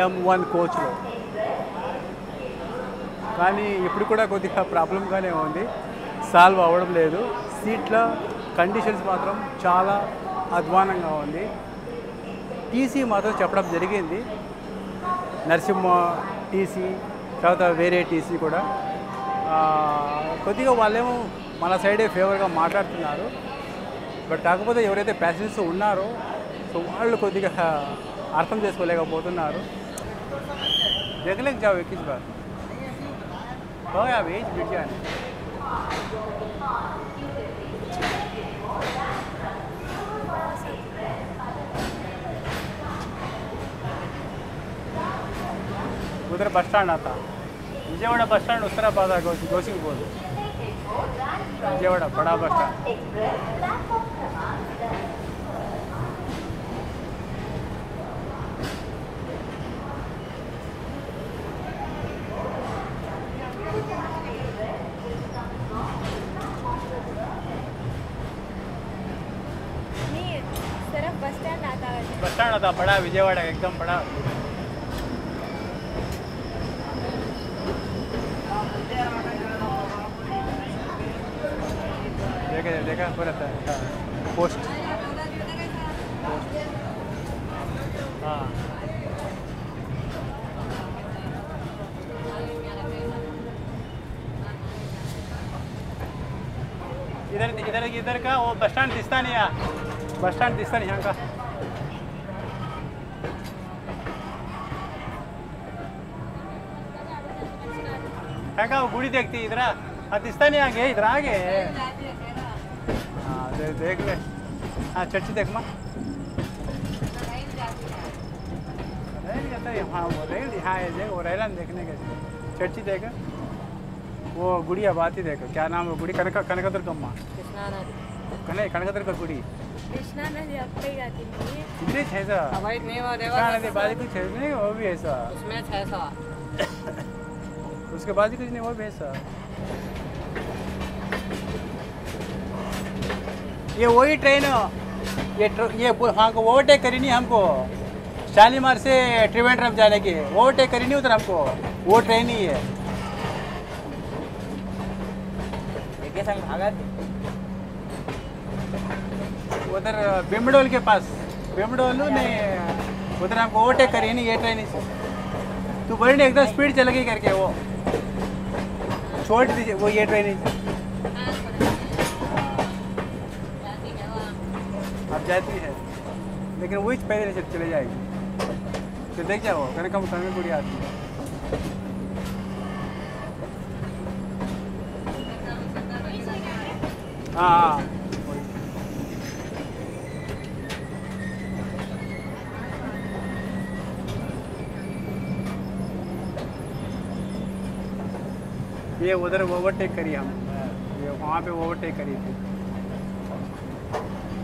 M1 కోచ్లో. కానీ ఇప్పుడు కూడా కొద్దిగా ప్రాబ్లంగానే ఉంది, సాల్వ్ అవ్వడం లేదు. సీట్ల కండిషన్స్ మాత్రం చాలా అధ్వానంగా ఉంది. టీసీ మాత్రం చెప్పడం జరిగింది, నరసింహ టీసీ, తర్వాత వేరే టీసీ కూడా. కొద్దిగా వాళ్ళేమో మన సైడే ఫేవర్గా మాట్లాడుతున్నారు. బట్ కాకపోతే ఎవరైతే ప్యాసింజర్స్ ఉన్నారో సో వాళ్ళు కొద్దిగా అర్థం చేసుకోలేకపోతున్నారు. జగలేక జావు ఎక్కించి బాగా వెయిట్ బిడ్డాను. उधर बस स्टैंड आता, विजयवाड़ा बस स्टैंड उस तरफ आता गोसिंग बोल, विजयवाड़ा बड़ा बस स्टैंड. नहीं, सिर्फ बस स्टैंड आता है. बस स्टैंड आता बड़ा, विजयवाड़ा एकदम बड़ा. देखा पूरा पोस्ट. हाँ इधर इधर इधर का वो बस स्टैंड दिखता नहीं है, बस स्टैंड दिखता नहीं यहाँ का. यहाँ का वो गुड़ी देखती इधर दिखता नहीं, आगे इधर आगे. हाँ देख ले. हाँ चर्ची देख माँ. रेल जाता है. हाँ वो रेल, हाँ ये देख वो रेलन देखने के. चर्ची देख, वो गुड़िया बात ही देखो, क्या नाम है गुड़ी, कनकदुर्गम्मा. कनकदुर्ग गुड़ी. कृष्णा नदी अब पे जाती नहीं. इतने 600. भाई नहीं वो कृष्णा नदी बाजू कुछ है नहीं, वो भी ऐसा. उसमें 600. उसके बाद कुछ नहीं, वो भी ऐसा. ये वही ट्रेन, ये हाँ को ओवरटेक करी नहीं हमको, शालीमार से त्रिवेंद्रम जाने की ओवरटेक करी नहीं उधर हमको, वो ट्रेन ही है. उधर बिमडोल के पास, बिमडोल ने उधर हमको ओवरटेक करी नहीं ये ट्रेन से. तू बड़ी ने एकदम स्पीड चलेगी करके वो छोड़ दीजिए, वो ये ट्रेन ही अब जाती है, लेकिन वही पहले से चले जाएगी. तो देख जाओ कनकम गुड़ी आती है. हाँ ये उधर ओवरटेक करी हम, ये वहाँ पे ओवरटेक करी थी.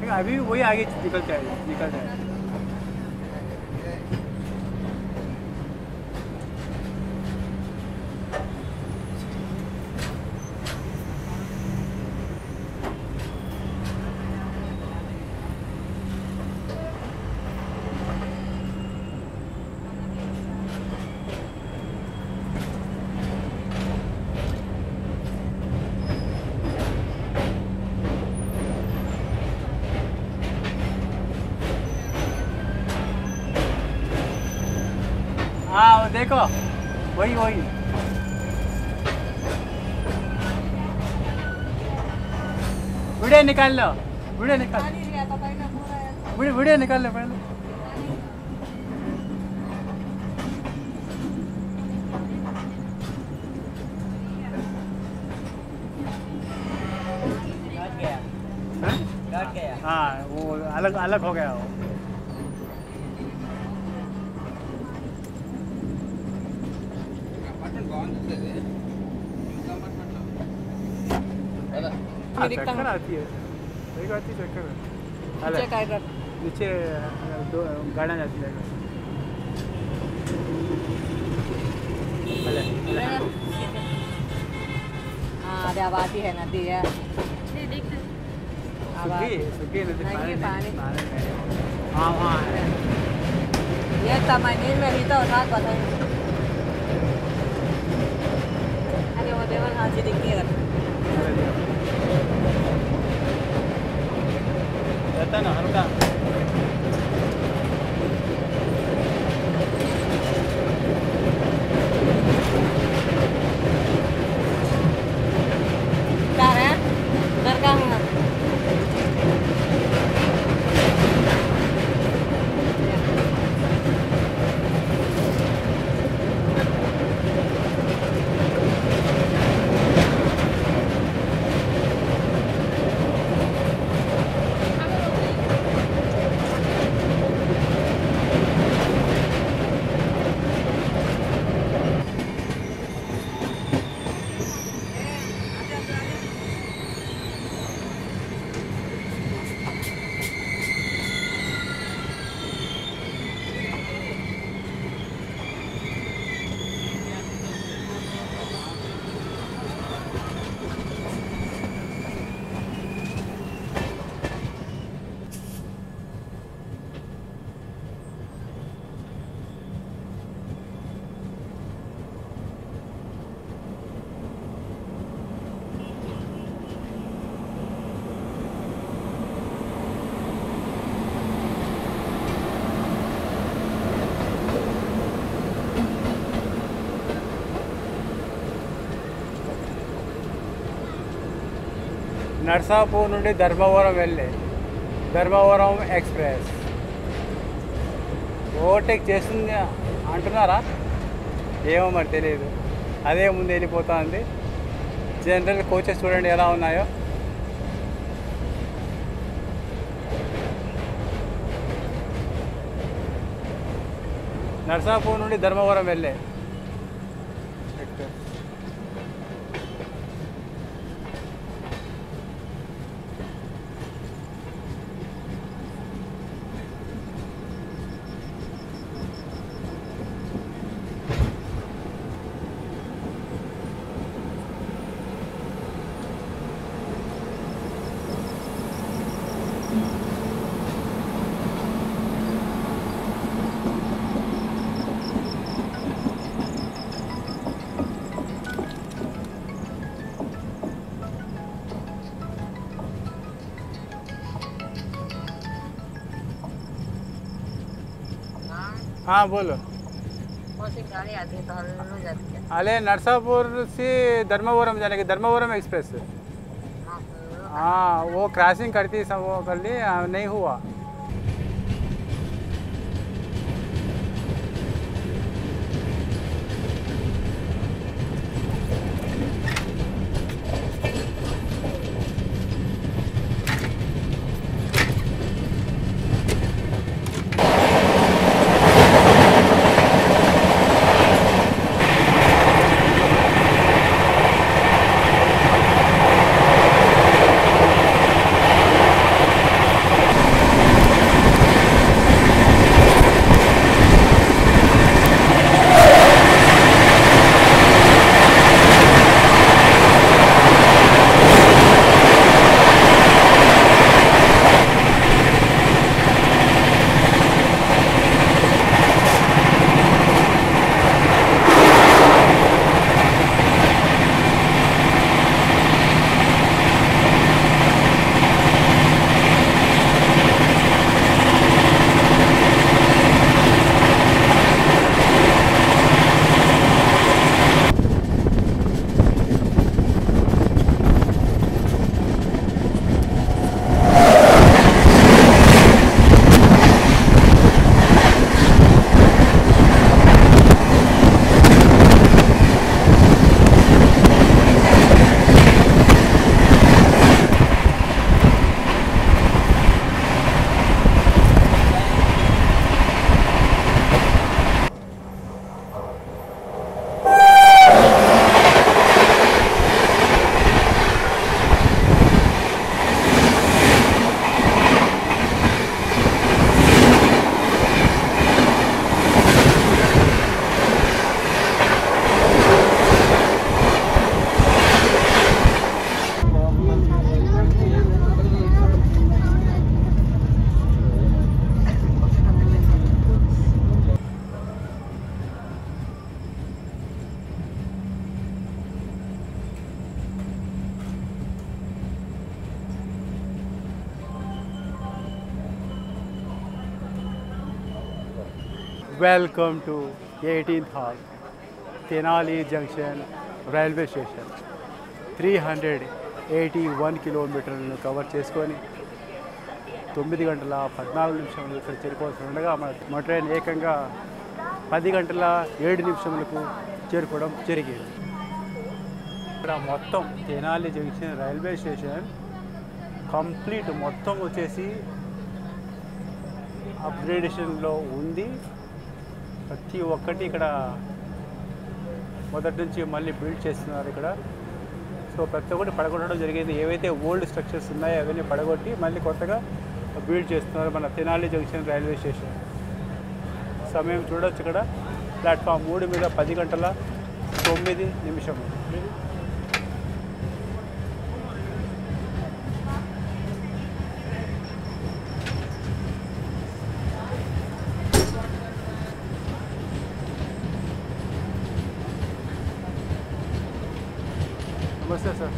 अभी भी वही आगे निकल जाए. हाँ वो देखो वही वीडियो निकाल लो, वीडियो निकाल लो पहले. अलग अलग हो गया वो। हाँ, चक्कर आती है, सही बात है, चक्कर नीचे काय कर नीचे दो गाड़ियाँ जाती है। हाँ अरे अब आती है नदी है अब सुखी नदी नहीं, पानी। हाँ वहाँ है। ये तमन्नी में भी तो था पता है अरे वो देवर हाँ जी दिखती है रहता ना हल्का। क्या है घर का हूँ నర్సాపూర్ నుండి ధర్మవరం వెళ్ళే ధర్మవరం ఎక్స్ప్రెస్ ఓవర్టేక్ చేస్తుంది అంటున్నారా, ఏమో మరి తెలియదు. అదే ముందు వెళ్ళిపోతుంది. జనరల్ కోచెస్ చూడండి ఎలా ఉన్నాయో. నర్సాపూర్ నుండి ధర్మవరం వెళ్ళే ఎక్స్ప్రెస్. हाँ बोलो. कौन सी गाड़ी आती है तो हल्लू जाती है अरे नरसापुर से धर्मवरम जाने की धर्मवरम एक्सप्रेस. हाँ वो क्रॉसिंग करती सब वो कर ली, नहीं हुआ. Welcome to 18th halt Tenali junction railway station. 381 కిలోమీటర్లను కవర్ చేసుకొని 9 గంటల 14 నిమిషాలు ఇక్కడ చేరుకోవాల్సి ఉండగా మన ట్రైన్ ఏకంగా 10 గంటల 7 నిమిషములకు చేరుకోవడం జరిగింది. ఇక్కడ మొత్తం Tenali junction railway station complete మొత్తం వచ్చేసి అప్గ్రేడేషన్లో ఉంది. ప్రతి ఒక్కటి ఇక్కడ మొదటి నుంచి మళ్ళీ బిల్డ్ చేస్తున్నారు ఇక్కడ. సో ప్రతి ఒక్కటి పడగొట్టడం జరిగింది. ఏవైతే ఓల్డ్ స్ట్రక్చర్స్ ఉన్నాయో అవన్నీ పడగొట్టి మళ్ళీ కొత్తగా బిల్డ్ చేస్తున్నారు మన తెనాలి జంక్షన్ రైల్వే స్టేషన్. సమయం చూడొచ్చు ఇక్కడ ప్లాట్ఫామ్ 3 మీద 10 గంటల 9 నిమిషం. నమస్తే sir.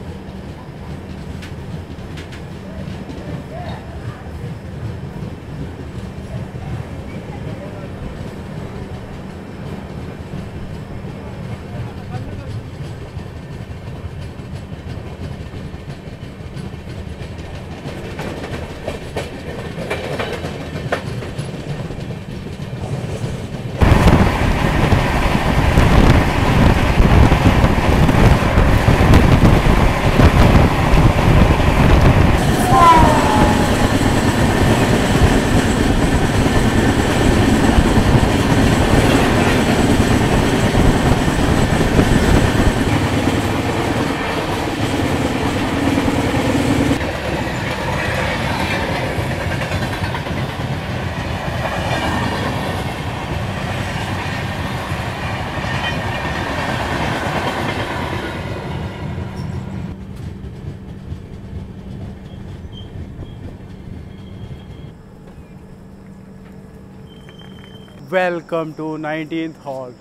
Welcome to 19th hall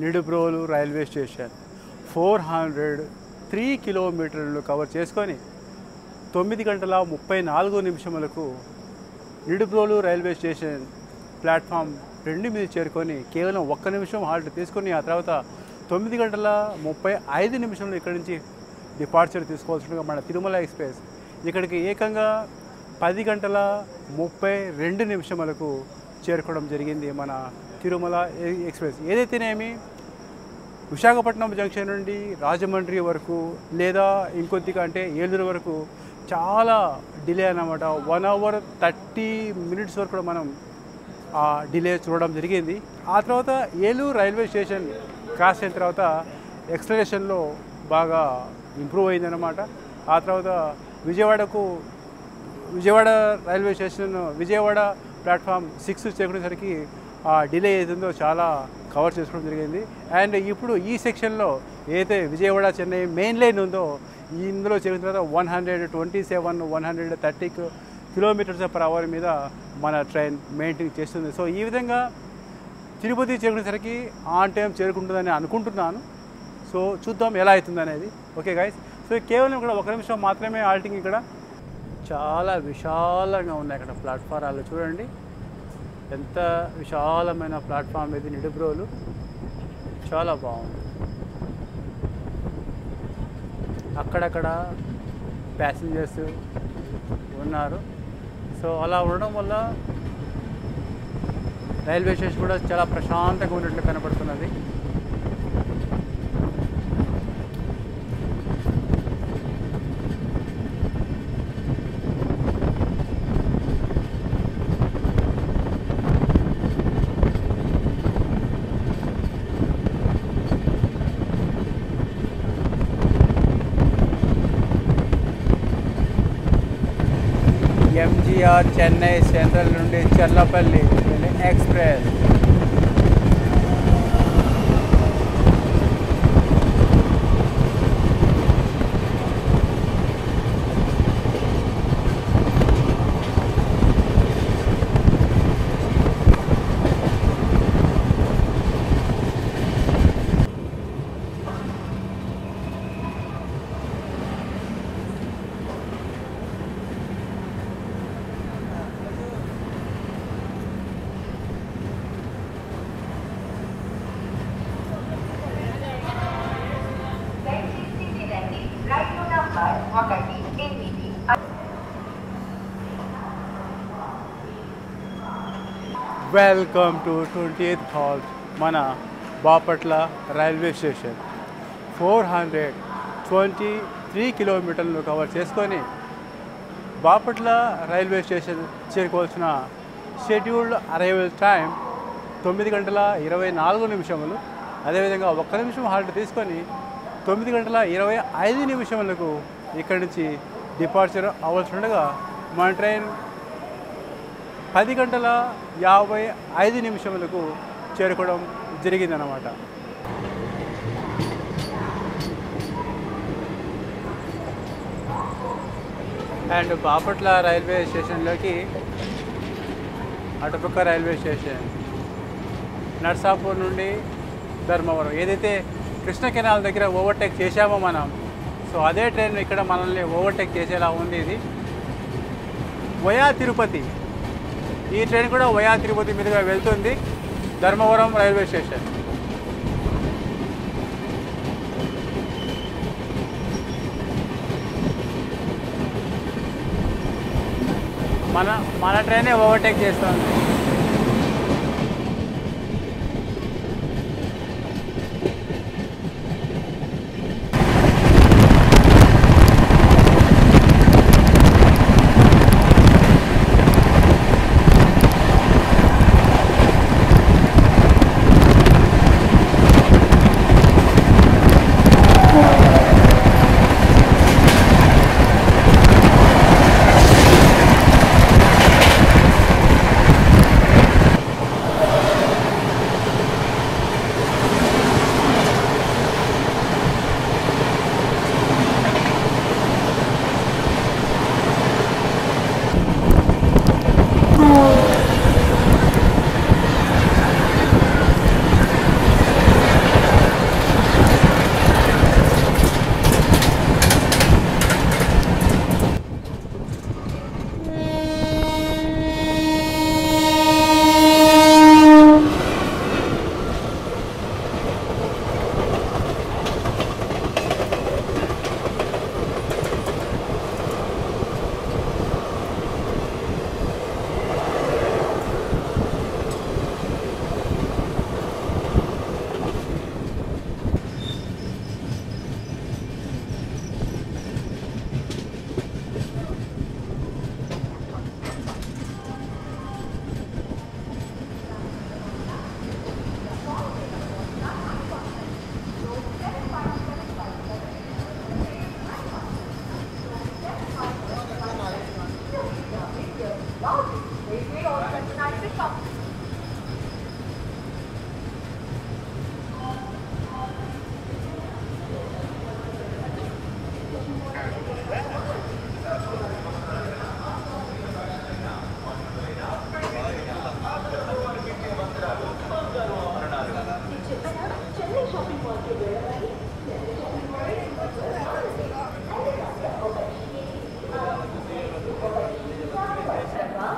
Nidubrolu railway station. 403 కిలోమీటర్లు కవర్ చేసుకొని 9 గంటల 34 నిమిషములకు నిడుబ్రోలు రైల్వే స్టేషన్ ప్లాట్ఫామ్ 2 మీద చేరుకొని కేవలం 1 నిమిషం హాల్ట్ తీసుకొని ఆ తర్వాత 9 గంటల 35 నిమిషంలో ఇక్కడి నుంచి డిపార్చర్ తీసుకోవాల్సిందిగా మన తిరుమల ఎక్స్ప్రెస్ ఇక్కడికి ఏకంగా 10 గంటల 32 నిమిషములకు చేరుకోవడం జరిగింది మన తిరుమల ఎక్స్ప్రెస్. ఏదైతేనేమి విశాఖపట్నం జంక్షన్ నుండి రాజమండ్రి వరకు లేదా ఇంకొద్దిగా అంటే ఏలూరు వరకు చాలా డిలే అన్నమాట. 1 hour 30 minutes వరకు కూడా మనం ఆ డిలే చూడడం జరిగింది. ఆ తర్వాత ఏలూరు రైల్వే స్టేషన్ క్రాస్ అయిన తర్వాత ఎక్సలరేషన్లో బాగా ఇంప్రూవ్ అయిందన్నమాట. ఆ తర్వాత Vijayawada railway station Vijayawada platform 6 చేరుకునేసరికి ఆ డిలే ఏదైందో చాలా కవర్ చేసుకోవడం జరిగింది. అండ్ ఇప్పుడు ఈ సెక్షన్లో ఏదైతే విజయవాడ చెన్నై మెయిన్ లైన్ ఉందో ఇందులో చేరిన తర్వాత 130 km/h మీద మన ట్రైన్ మెయింటైన్ చేస్తుంది. సో ఈ విధంగా తిరుపతి చేరుకునేసరికి ఆన్ టైం చేరుకుంటుందని అనుకుంటున్నాను. సో చూద్దాం ఎలా అవుతుంది అనేది. ఓకే గైస్, సో కేవలం ఇక్కడ 1 నిమిషం మాత్రమే హాల్టింగ్. ఇక్కడ చాలా విశాలంగా ఉన్నాయి ఇక్కడ ప్లాట్ఫారాలు చూడండి. ఎంత విశాలమైన ప్లాట్ఫామ్ ఇది నిడుబ్రోలు, చాలా బాగుంది. అక్కడక్కడ ప్యాసింజర్స్ ఉన్నారు. సో అలా ఉండడం వల్ల రైల్వే స్టేషన్ కూడా చాలా ప్రశాంతంగా ఉన్నట్లు కనపడుతున్నది. ఎంజీఆర్ చెన్నై సెంట్రల్ నుండి Charlapalli express. Welcome to 20th halt మన బాపట్ల రైల్వే స్టేషన్. 423 కిలోమీటర్లు కవర్ చేసుకొని బాపట్ల రైల్వే స్టేషన్ చేరుకోవాల్సిన షెడ్యూల్డ్ అరైవల్ టైం 9:24. అదేవిధంగా 1 నిమిషం హాల్ట్ తీసుకొని 9:25 ఇక్కడి నుంచి డిపార్చర్ అవ్వాల్సి ఉండగా మన ట్రైన్ 10:55 చేరుకోవడం జరిగిందన్నమాట. అండ్ బాపట్ల రైల్వే స్టేషన్లోకి అటుపక్క రైల్వే స్టేషన్ నర్సాపూర్ నుండి ధర్మవరం ఏదైతే కృష్ణ కెనాల్ దగ్గర ఓవర్టేక్ చేశామో మనం, సో అదే ట్రైన్ ఇక్కడ మనల్ని ఓవర్టేక్ చేసేలా ఉంది. ఇది వయా తిరుపతి, ఈ ట్రైన్ కూడా వయా తిరుపతి మీదుగా వెళ్తుంది ధర్మవరం రైల్వే స్టేషన్. మన ట్రైనే ఓవర్టేక్ చేస్తుంది.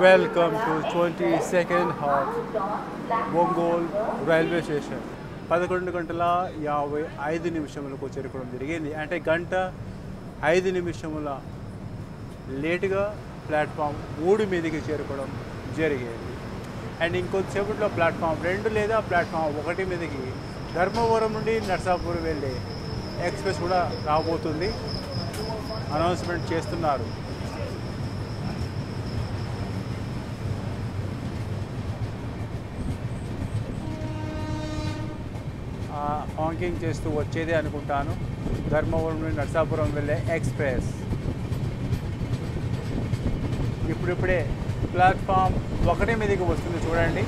Welcome to 22nd halt Ongole railway station. 11:55 చేరుకోవడం జరిగింది. అంటే 1:05 లేటుగా ప్లాట్ఫామ్ 3 మీదకి చేరుకోవడం జరిగింది. అండ్ ఇంకొద్దిసేపట్లో ప్లాట్ఫామ్ 2 లేదా ప్లాట్ఫామ్ 1 మీదకి ధర్మవరం నుండి నర్సాపూర్ వెళ్ళే ఎక్స్ప్రెస్ కూడా రాబోతుంది, అనౌన్స్మెంట్ చేస్తున్నారు. హాంకింగ్ చేస్తూ వచ్చేదే అనుకుంటాను ధర్మవరం నుండి నర్సాపురం వెళ్ళే ఎక్స్ప్రెస్. ఇప్పుడిప్పుడే ప్లాట్ఫామ్ 1 మీదకి వస్తుంది చూడండి.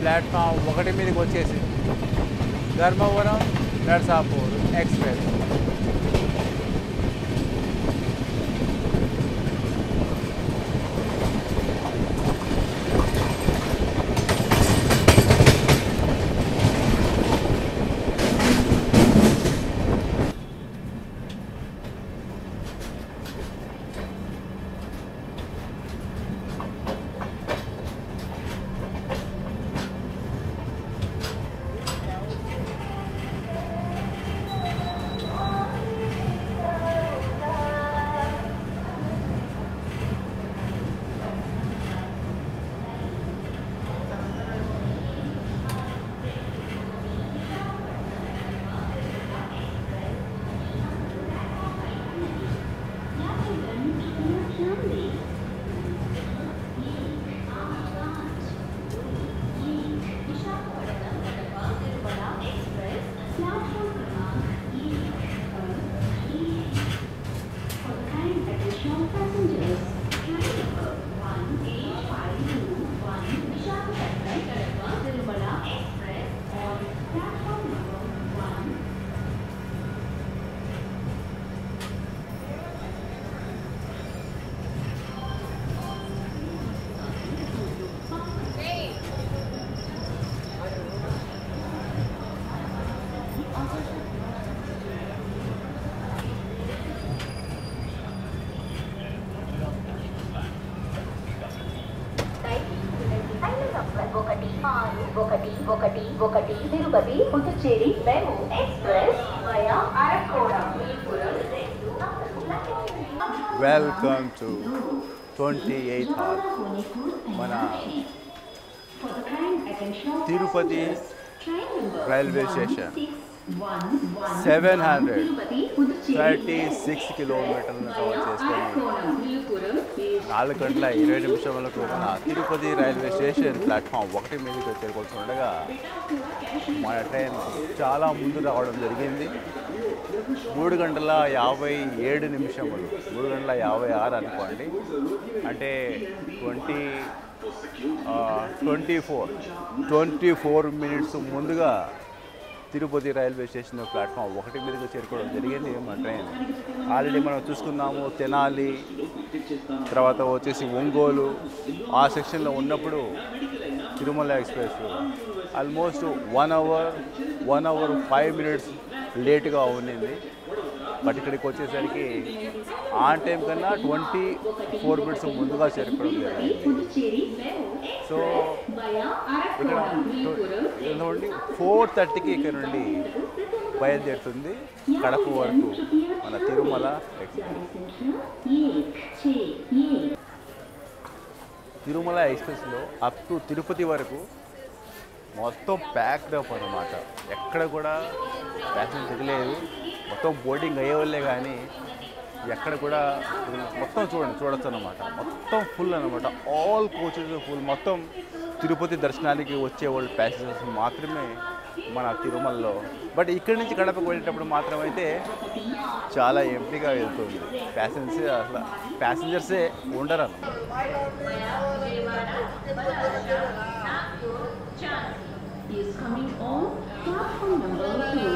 ప్లాట్ఫామ్ 1 మీదకి వచ్చేసి Dharmavaram Narsapur express. Tirupati Puducherry Memo Express via Arakkoda. Welcome to 28th hall మన తిరుపతి రైల్వే స్టేషన్ 736 కిలోమీటర్లను కవర్ చేసుకొని 4 గంటల 20 నిమిషాలకు మన తిరుపతి రైల్వే స్టేషన్ ప్లాట్ఫామ్ 1 మీదకి చేరుకోవాల్సి ఉండగా మన ట్రైన్ చాలా ముందు రావడం జరిగింది. 3 గంటల 57 నిమిషములు, 3 గంటల 56 అనుకోండి, అంటే 24 మినిట్స్ ముందుగా తిరుపతి రైల్వే స్టేషన్ ప్లాట్ఫామ్ 1 మీదకి చేరుకోవడం జరిగింది మన ట్రైన్. ఆల్రెడీ మనం చూసుకున్నాము తెనాలి, తర్వాత వచ్చేసి ఒంగోలు ఆ సెక్షన్లో ఉన్నప్పుడు Tirumala express almost 1 hour 5 minutes లేట్గా ఉన్నింది. బట్ ఇక్కడికి వచ్చేసరికి ఆన్ టైం కన్నా 24 మినిట్స్ ముందుగా చేరుకోవడం జరిగింది. సో ఇక్కడ 4:30కి ఇక్కడ నుండి బయలుదేరుతుంది కడప వరకు మన తిరుమల ఎక్స్ప్రెస్. తిరుమల ఎక్స్ప్రెస్లో అప్ టు తిరుపతి వరకు మొత్తం ప్యాక్డ్ అప్ అన్నమాట. ఎక్కడ కూడా ప్యాసింజర్ దిగలేదు. మొత్తం బోర్డింగ్ అయ్యేవాళ్ళే కానీ ఎక్కడ కూడా మొత్తం చూడొచ్చు అన్నమాట. మొత్తం ఫుల్ అనమాట. All coaches full. మొత్తం తిరుపతి దర్శనానికి వచ్చేవాళ్ళు ప్యాసింజర్స్ మాత్రమే మన తిరుమలలో. బట్ ఇక్కడి నుంచి కడపకు వెళ్ళేటప్పుడు మాత్రమైతే చాలా ఎంపీగా వెళ్తుంది. ప్యాసింజర్సే ఉండరు అన్నమాట. Is coming on platform number 2.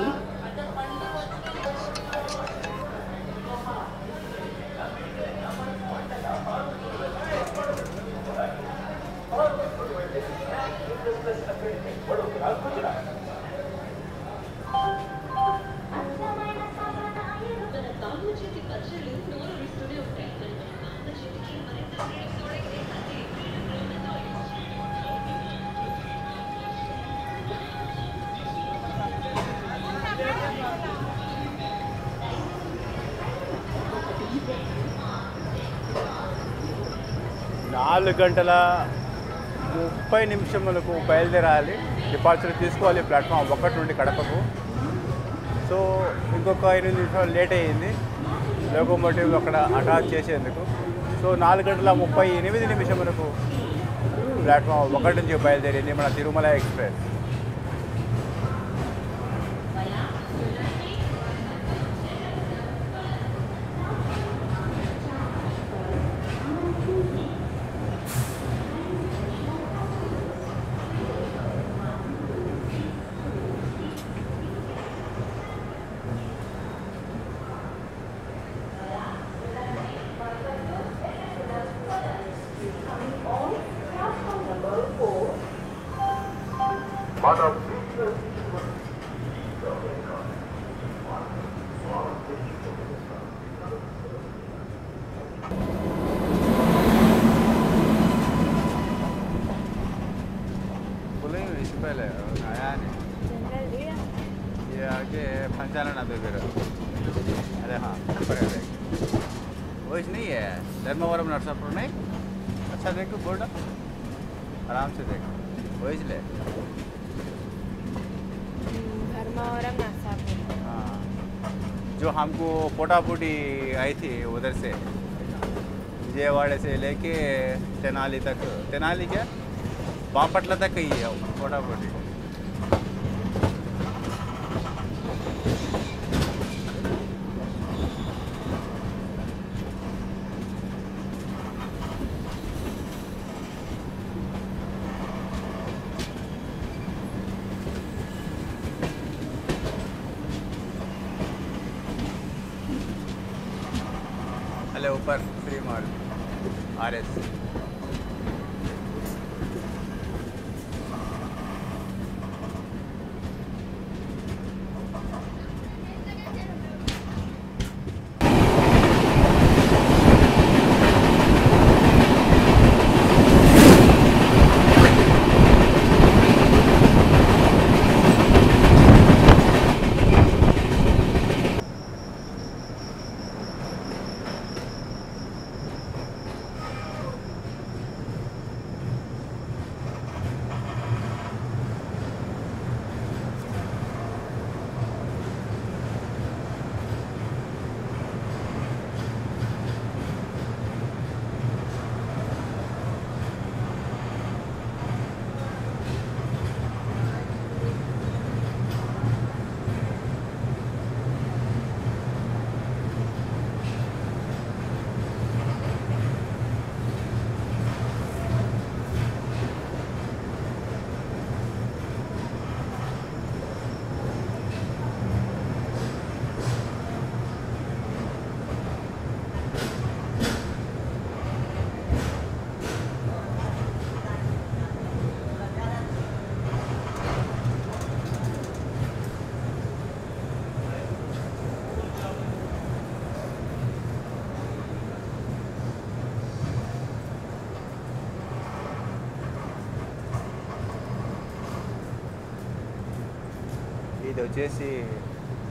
నాలుగు గంటల 30 నిమిషములకు బయలుదేరాలి. డిపార్చర్ తీసుకోవాలి ప్లాట్ఫామ్ 1 నుండి కడపకు. సో ఇంకొక 8 నిమిషాలు లేట్ అయ్యింది లోకోమోటివ్ అక్కడ అటాచ్ చేసేందుకు. సో 4 గంటల 38 నిమిషములకు ప్లాట్ఫామ్ 1 నుంచి బయలుదేరింది మన తిరుమల ఎక్స్ప్రెస్. पहले आया नहीं ये आगे 95 फिर अरे हाँ ऊपर है वो नहीं है धर्मवरम नरसापुर नहीं. अच्छा देखो बोर्ड आराम से देखो वो इसलिए धर्मवरम नरसापुर. हाँ जो हमको पोटापोटी आई थी उधर से विजयवाड़े से लेके तेनाली तक, तेनाली क्या बापटला तक ही है पोटापोटी. अले ऊपर फ्री मॉल RS. ఇది వచ్చేసి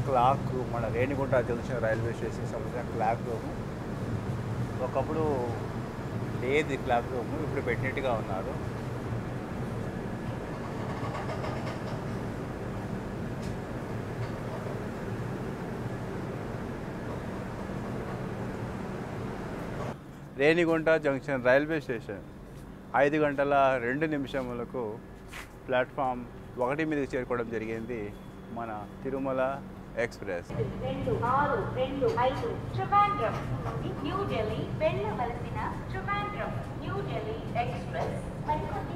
క్లాక్ రూమ్, మన రేణిగుంట జంక్షన్ రైల్వే స్టేషన్ సంబంధించిన క్లాక్ రూమ్. ఒకప్పుడు లేదు క్లాక్ రూమ్, ఇప్పుడు పెట్టినట్టుగా ఉన్నారు. రేణిగుంట జంక్షన్ రైల్వే స్టేషన్ 5 గంటల 2 నిమిషములకు ప్లాట్ఫామ్ 1 మీదకి చేరుకోవడం జరిగింది మన తిరుమల ఎక్స్ప్రెస్. 2625 ట్రివాండ్రం నుండి న్యూ ఢిల్లీ వెళ్ళవలసిన ట్రివాండ్రం న్యూ ఢిల్లీ ఎక్స్ప్రెస్ మరికొన్ని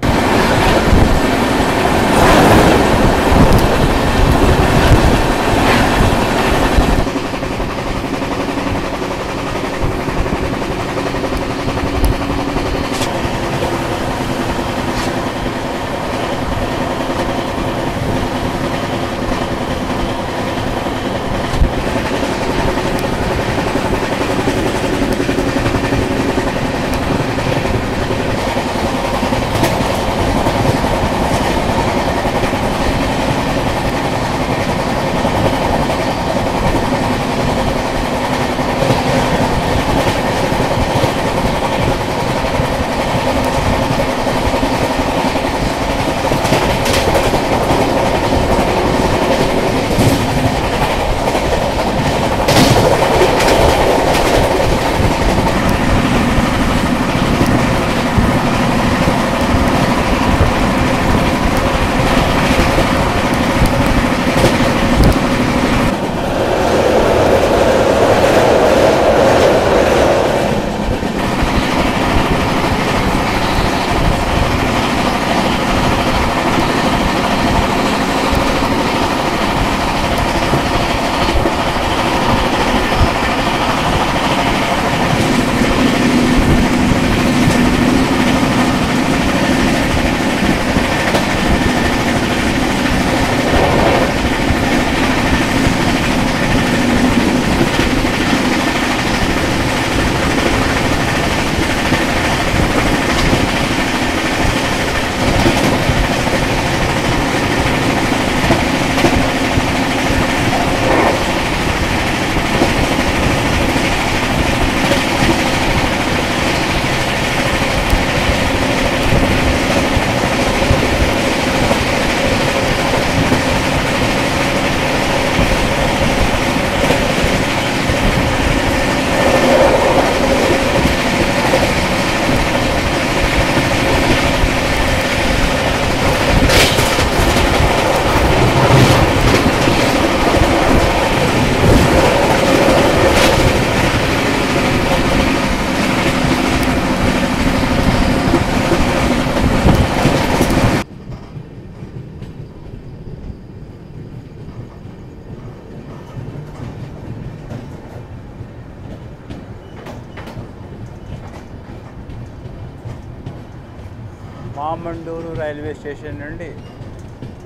మామండూరు రైల్వే స్టేషన్ నుండి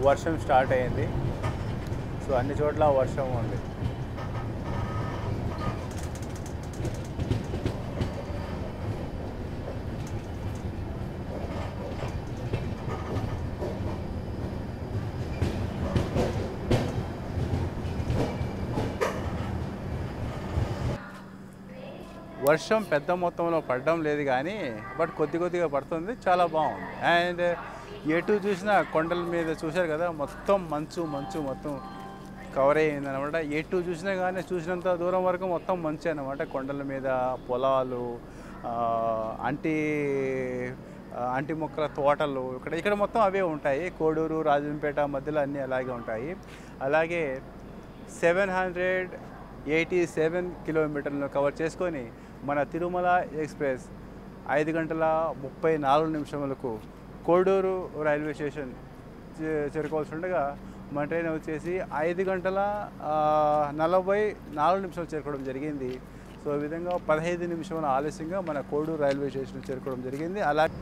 వర్షం స్టార్ట్ అయింది. సో అన్ని చోట్ల వర్షం ఉంది. వర్షం పెద్ద మొత్తంలో పడడం లేదు కానీ బట్ కొద్దిగా పడుతుంది, చాలా బాగుంది. అండ్ ఎటు చూసినా కొండల మీద చూశారు కదా, మొత్తం మంచు మొత్తం కవర్ అయ్యింది అనమాట. ఎటు చూసినా కానీ చూసినంత దూరం వరకు మొత్తం మంచు అనమాట. కొండల మీద పొలాలు, అంటి మొక్కల తోటలు ఇక్కడ మొత్తం అవే ఉంటాయి. కోడూరు రాజంపేట మధ్యలో అన్నీ అలాగే ఉంటాయి. అలాగే 787 కిలోమీటర్లను కవర్ చేసుకొని మన తిరుమల ఎక్స్ప్రెస్ 5 గంటల 34 నిమిషములకు కోడూరు రైల్వే స్టేషన్ చేరుకోవాల్సి ఉండగా మన ట్రైన్ వచ్చేసి 5 గంటల 44 నిమిషాలు చేరుకోవడం జరిగింది. సో ఈ విధంగా 15 నిమిషాల ఆలస్యంగా మన కోడూరు రైల్వే స్టేషన్ చేరుకోవడం జరిగింది. అలాగే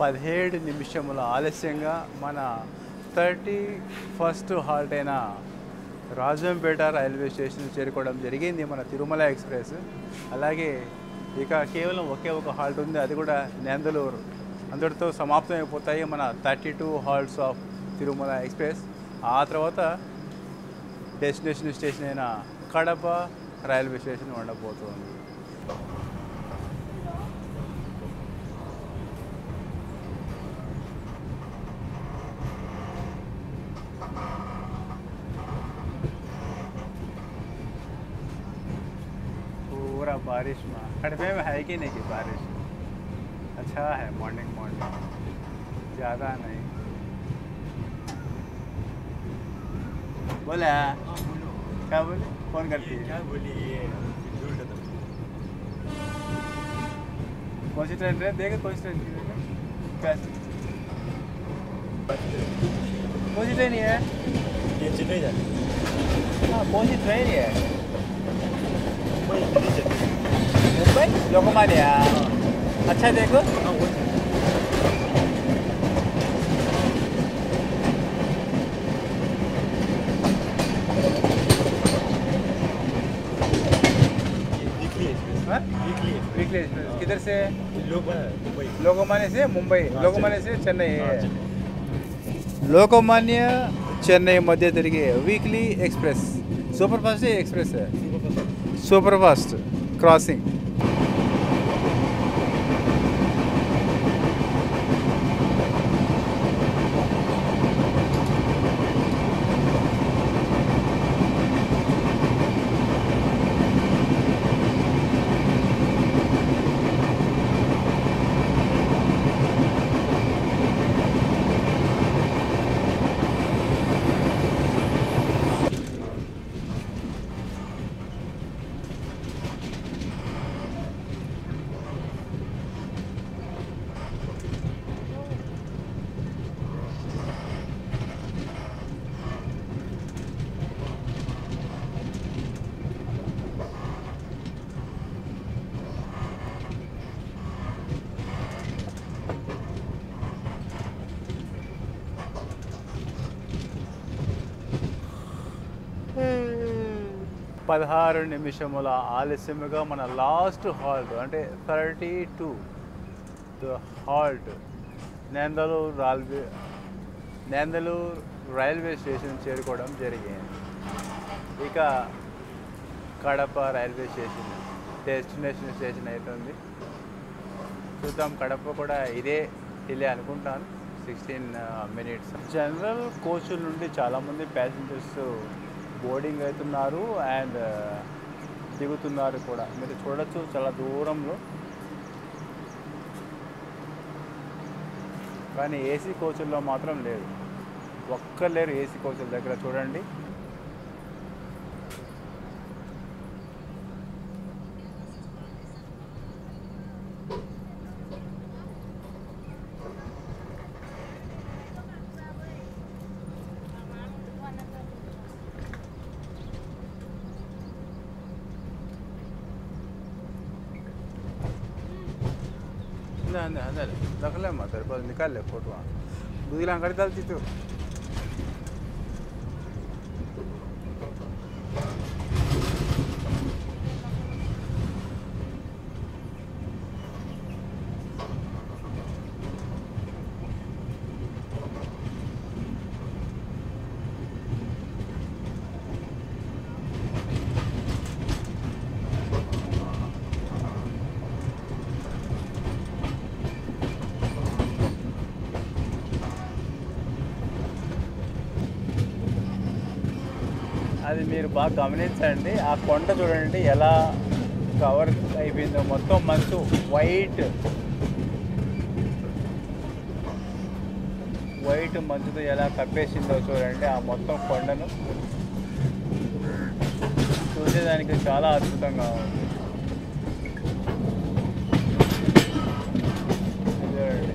17 నిమిషముల ఆలస్యంగా మన 31st హాల్ట్ అయిన రాజంపేట రైల్వే స్టేషన్ చేరుకోవడం జరిగింది మన తిరుమల ఎక్స్ప్రెస్. అలాగే ఇక కేవలం ఒకే ఒక హాల్ట్ ఉంది, అది కూడా నెందలూరు. అందరితో సమాప్తం అయిపోతాయి మన 32 హాల్ట్స్ ఆఫ్ తిరుమల ఎక్స్ప్రెస్. ఆ తర్వాత డెస్టినేషన్ స్టేషన్ అయిన కడప రైల్వే స్టేషన్ ఉండబోతుంది. पूरा बारिश में कड़वे में है कि नहीं कि बारिश अच्छा है, मॉर्निंग ज़्यादा नहीं. बोले क्या बोले, फोन करती है क्या बोली ये कौन सी ट्रेन है, देखे कौन सी ट्रेन कैसे कौन सी ट्रेन है ये चेन्नई जाती. हाँ कौन सी ट्रेन है मुंबई लोकमान्य. अच्छा देखो वीकली एक्सप्रेस किधर से, लोकमान्य से मुंबई, लोकमान्य से चेन्नई. लोकमान्य चेन्नई मध्य तिरिगे weekly express. Super fast express है, सुपर फास्ट क्रॉसिंग. పదహారు నిమిషముల ఆలస్యముగా మన లాస్ట్ హాల్ట్ అంటే 32 హాల్ట్ నెందలూరు రైల్వే స్టేషన్ చేరుకోవడం జరిగింది. ఇక Kadapa railway station destination station అవుతుంది. చూద్దాం, కడప కూడా ఇదే డిలే అనుకుంటాను, 16 minutes. జనరల్ కోచ్ల నుండి చాలామంది ప్యాసింజర్స్ బోర్డింగ్ అవుతున్నారు అండ్ దిగుతున్నారు కూడా. మీరు చూడొచ్చు చాలా దూరంలో. కానీ ఏసీ కోచ్ల్లో మాత్రం లేదు, ఒక్కలేరు ఏసీ కోచ్ల దగ్గర. చూడండి अंदर रख ले मत, तेरे पास निकाल ले फोटो. दूसरी लांगड़ी डालती तो అది మీరు బాగా గమనించండి. ఆ కొండ చూడండి ఎలా కవర్ అయిపోయిందో, మొత్తం మంచు వైట్ మంచుతో ఎలా కప్పేసిందో చూడండి. ఆ మొత్తం కొండను చూసేదానికి చాలా అద్భుతంగా ఉంది. చూడండి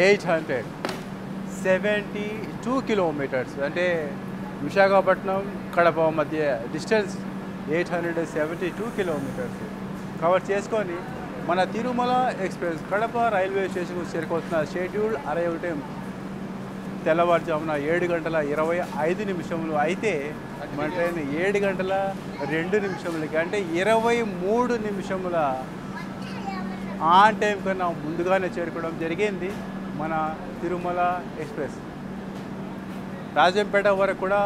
872 కిలోమీటర్స్, అంటే విశాఖపట్నం కడప మధ్య డిస్టెన్స్ 872 కిలోమీటర్స్ కవర్ చేసుకొని మన తిరుమల ఎక్స్ప్రెస్ కడప రైల్వే స్టేషన్కు చేరుకొస్తున్న షెడ్యూల్ అరైవల్ టైం తెల్లవారుజామున 7:25 అయితే మన ట్రైన్ 7:02 అంటే 23 నిమిషముల ఆన్ టైం కన్నా ముందుగానే చేరుకోవడం జరిగింది మన తిరుమల ఎక్స్ప్రెస్. రాజంపేట వరకు కూడా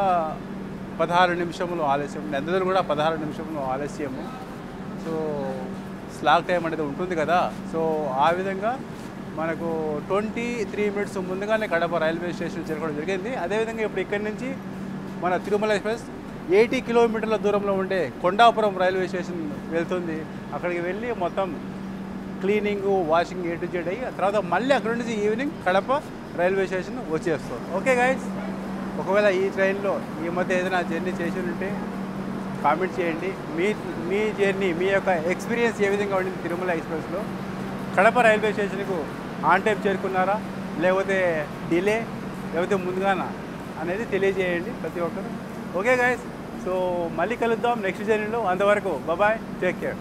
16 నిమిషములు ఆలస్యం, నందలూరు కూడా 16 నిమిషములు ఆలస్యము. సో స్లాక్ టైం అనేది ఉంటుంది కదా, సో ఆ విధంగా మనకు 23 మినిట్స్ ముందుగానే కడప రైల్వే స్టేషన్ చేరుకోవడం జరిగింది. అదేవిధంగా ఇప్పుడు ఇక్కడి నుంచి మన తిరుమల ఎక్స్ప్రెస్ 80 కిలోమీటర్ల దూరంలో ఉండే కొండాపురం రైల్వే స్టేషన్ వెళ్తుంది. అక్కడికి వెళ్ళి మొత్తం cleaning, washing A to Z అయ్యి తర్వాత మళ్ళీ అక్కడ నుంచి ఈవినింగ్ కడప రైల్వే స్టేషన్ వచ్చేస్తాం. ఓకే గైస్, ఒకవేళ ఈ ట్రైన్లో ఈ మధ్య ఏదైనా జర్నీ చేసి ఉంటే కామెంట్ చేయండి. మీ జర్నీ, మీ యొక్క ఎక్స్పీరియన్స్ ఏ విధంగా ఉండింది తిరుమల ఎక్స్ప్రెస్లో? కడప రైల్వే స్టేషన్కు ఆన్ టైం చేరుకున్నారా, లేకపోతే డిలే, లేకపోతే ముందుగానా అనేది తెలియజేయండి ప్రతి ఒక్కరు. ఓకే గైస్, సో మళ్ళీ కలుద్దాం నెక్స్ట్ జర్నీలో. అంతవరకు బాయ్, టేక్ కేర్.